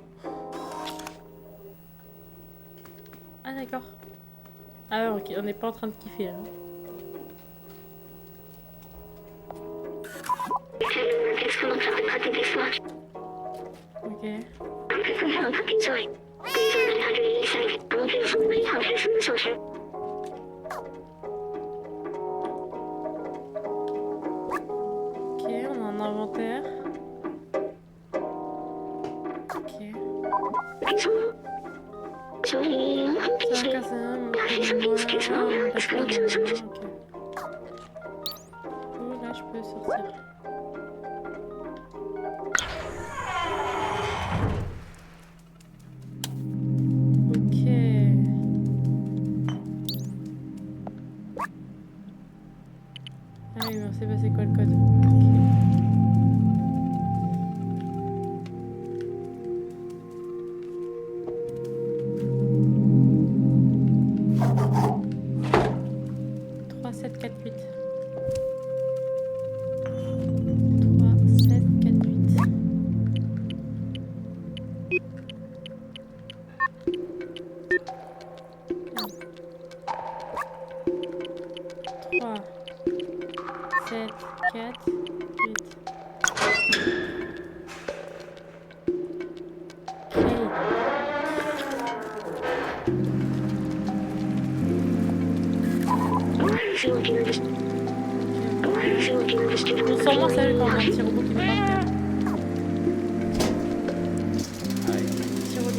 Ah d'accord. Ah ouais, ok, on n'est pas en train de kiffer là. Ok. Ok, on a un inventaire. Ok. Ça va casser un, ok. Oh, là je peux sortir. Ok. Ah oui, mais on sait pas c'est quoi le code. Ok. Bon, sûrement ça quand on a un petit robot qui nous parle. Petit robot.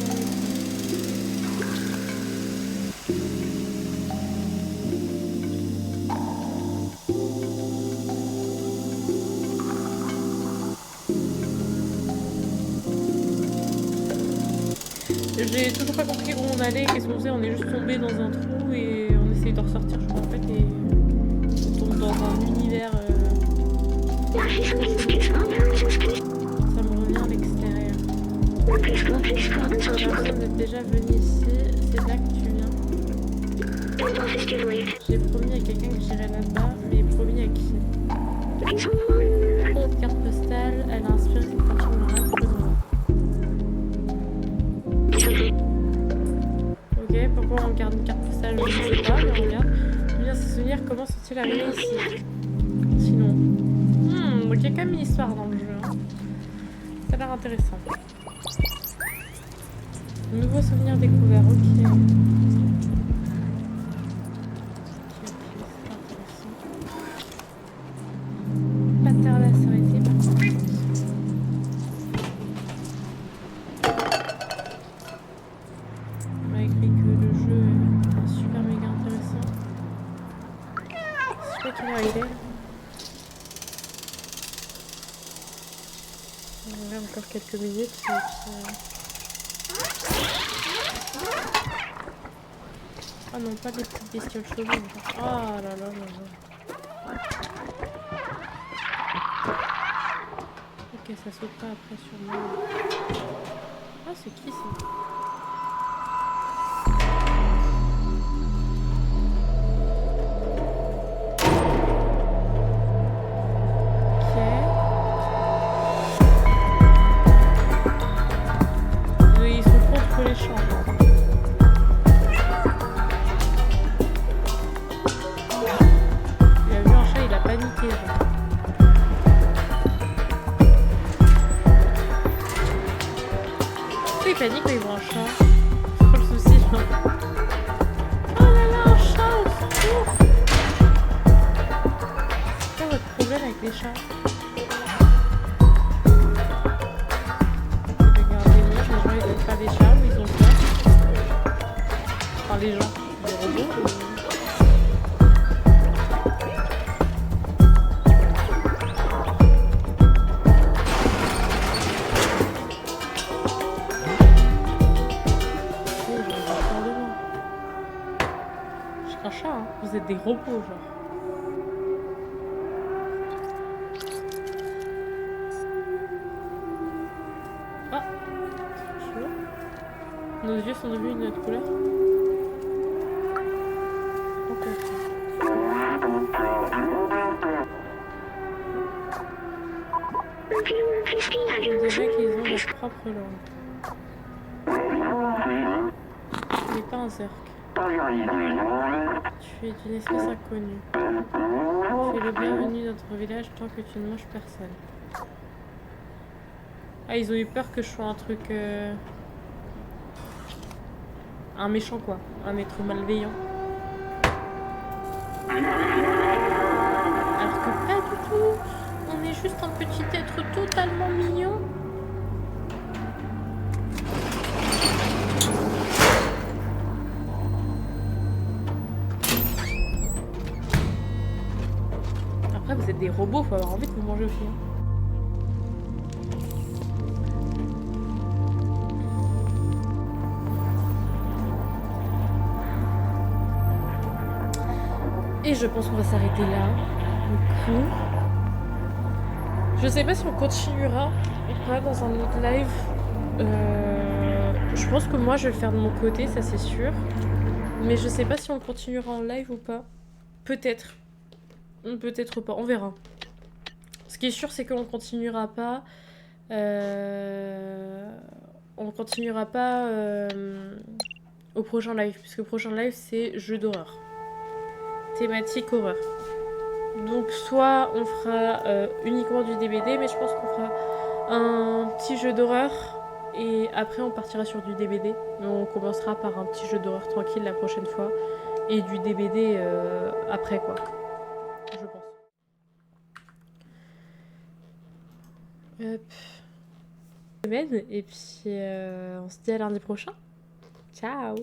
J'ai toujours pas compris où on allait, qu'est-ce qu'on faisait, on est juste tombé dans un trou et on essayait de ressortir, je crois en fait, et on tombe dans un univers. Ça me revient à l'extérieur. Personne n'est déjà venu ici, c'est là que tu viens. J'ai promis à quelqu'un que j'irais là-bas, mais promis à qui? Cette carte postale, elle a inspiré cette partie de mon Ok, pourquoi on garde une carte postale? Je ne sais pas, mais on regarde. Bien se souvenir, comment sont-ils arrivés ici? Sinon. Donc il y a quand même une histoire dans le jeu. Hein. Ça a l'air intéressant. Nouveau souvenir découvert, ok. Pas tarder à s'arrêter par contre. On m'a écrit que le jeu est super méga intéressant. Je sais pas quelle heure il est. On a encore quelques minutes. Et puis, Ah non, pas des petites bestioles chevues. Oh là là là là. Ok, ça saute pas après sur moi. Ah, c'est qui ça? Ils sont contre les champs. Il a vu un chat, il a paniqué. Genre. Pourquoi il panique quand il voit un chat? C'est pas le souci, genre. Oh là là, un chat, au secours! C'est quoi votre problème avec les chats? Pas des chats ou ils ont peur. Enfin les gens, les robots. Je suis un chat, hein. Vous êtes des robots genre. Ah, chaud. Nos yeux sont devenus une autre couleur. Ok. On dirait qu'ils ont leur propre langue. Tu n'es pas un zerk. Tu es d'une espèce inconnue. Tu es le bienvenu dans notre village tant que tu ne manges personne. Ah, ils ont eu peur que je sois un truc... Un méchant quoi, un être malveillant. Alors que pas du tout, on est juste un petit être totalement mignon. Après vous êtes des robots, faut avoir envie de vous manger aussi. Hein. Et je pense qu'on va s'arrêter là. Du coup, je sais pas si on continuera ou pas dans un autre live. Je pense que moi je vais le faire de mon côté, ça c'est sûr. Mais je sais pas si on continuera en live ou pas. Peut-être. Peut-être pas, on verra. Ce qui est sûr, c'est qu'on continuera pas. On continuera pas au prochain live. Puisque le prochain live, c'est jeu d'horreur. Thématique horreur. Donc soit on fera uniquement du DBD, mais je pense qu'on fera un petit jeu d'horreur et après on partira sur du DBD. Mais on commencera par un petit jeu d'horreur tranquille la prochaine fois et du DBD après quoi. Je pense. Hop. Et puis on se dit à lundi prochain. Ciao.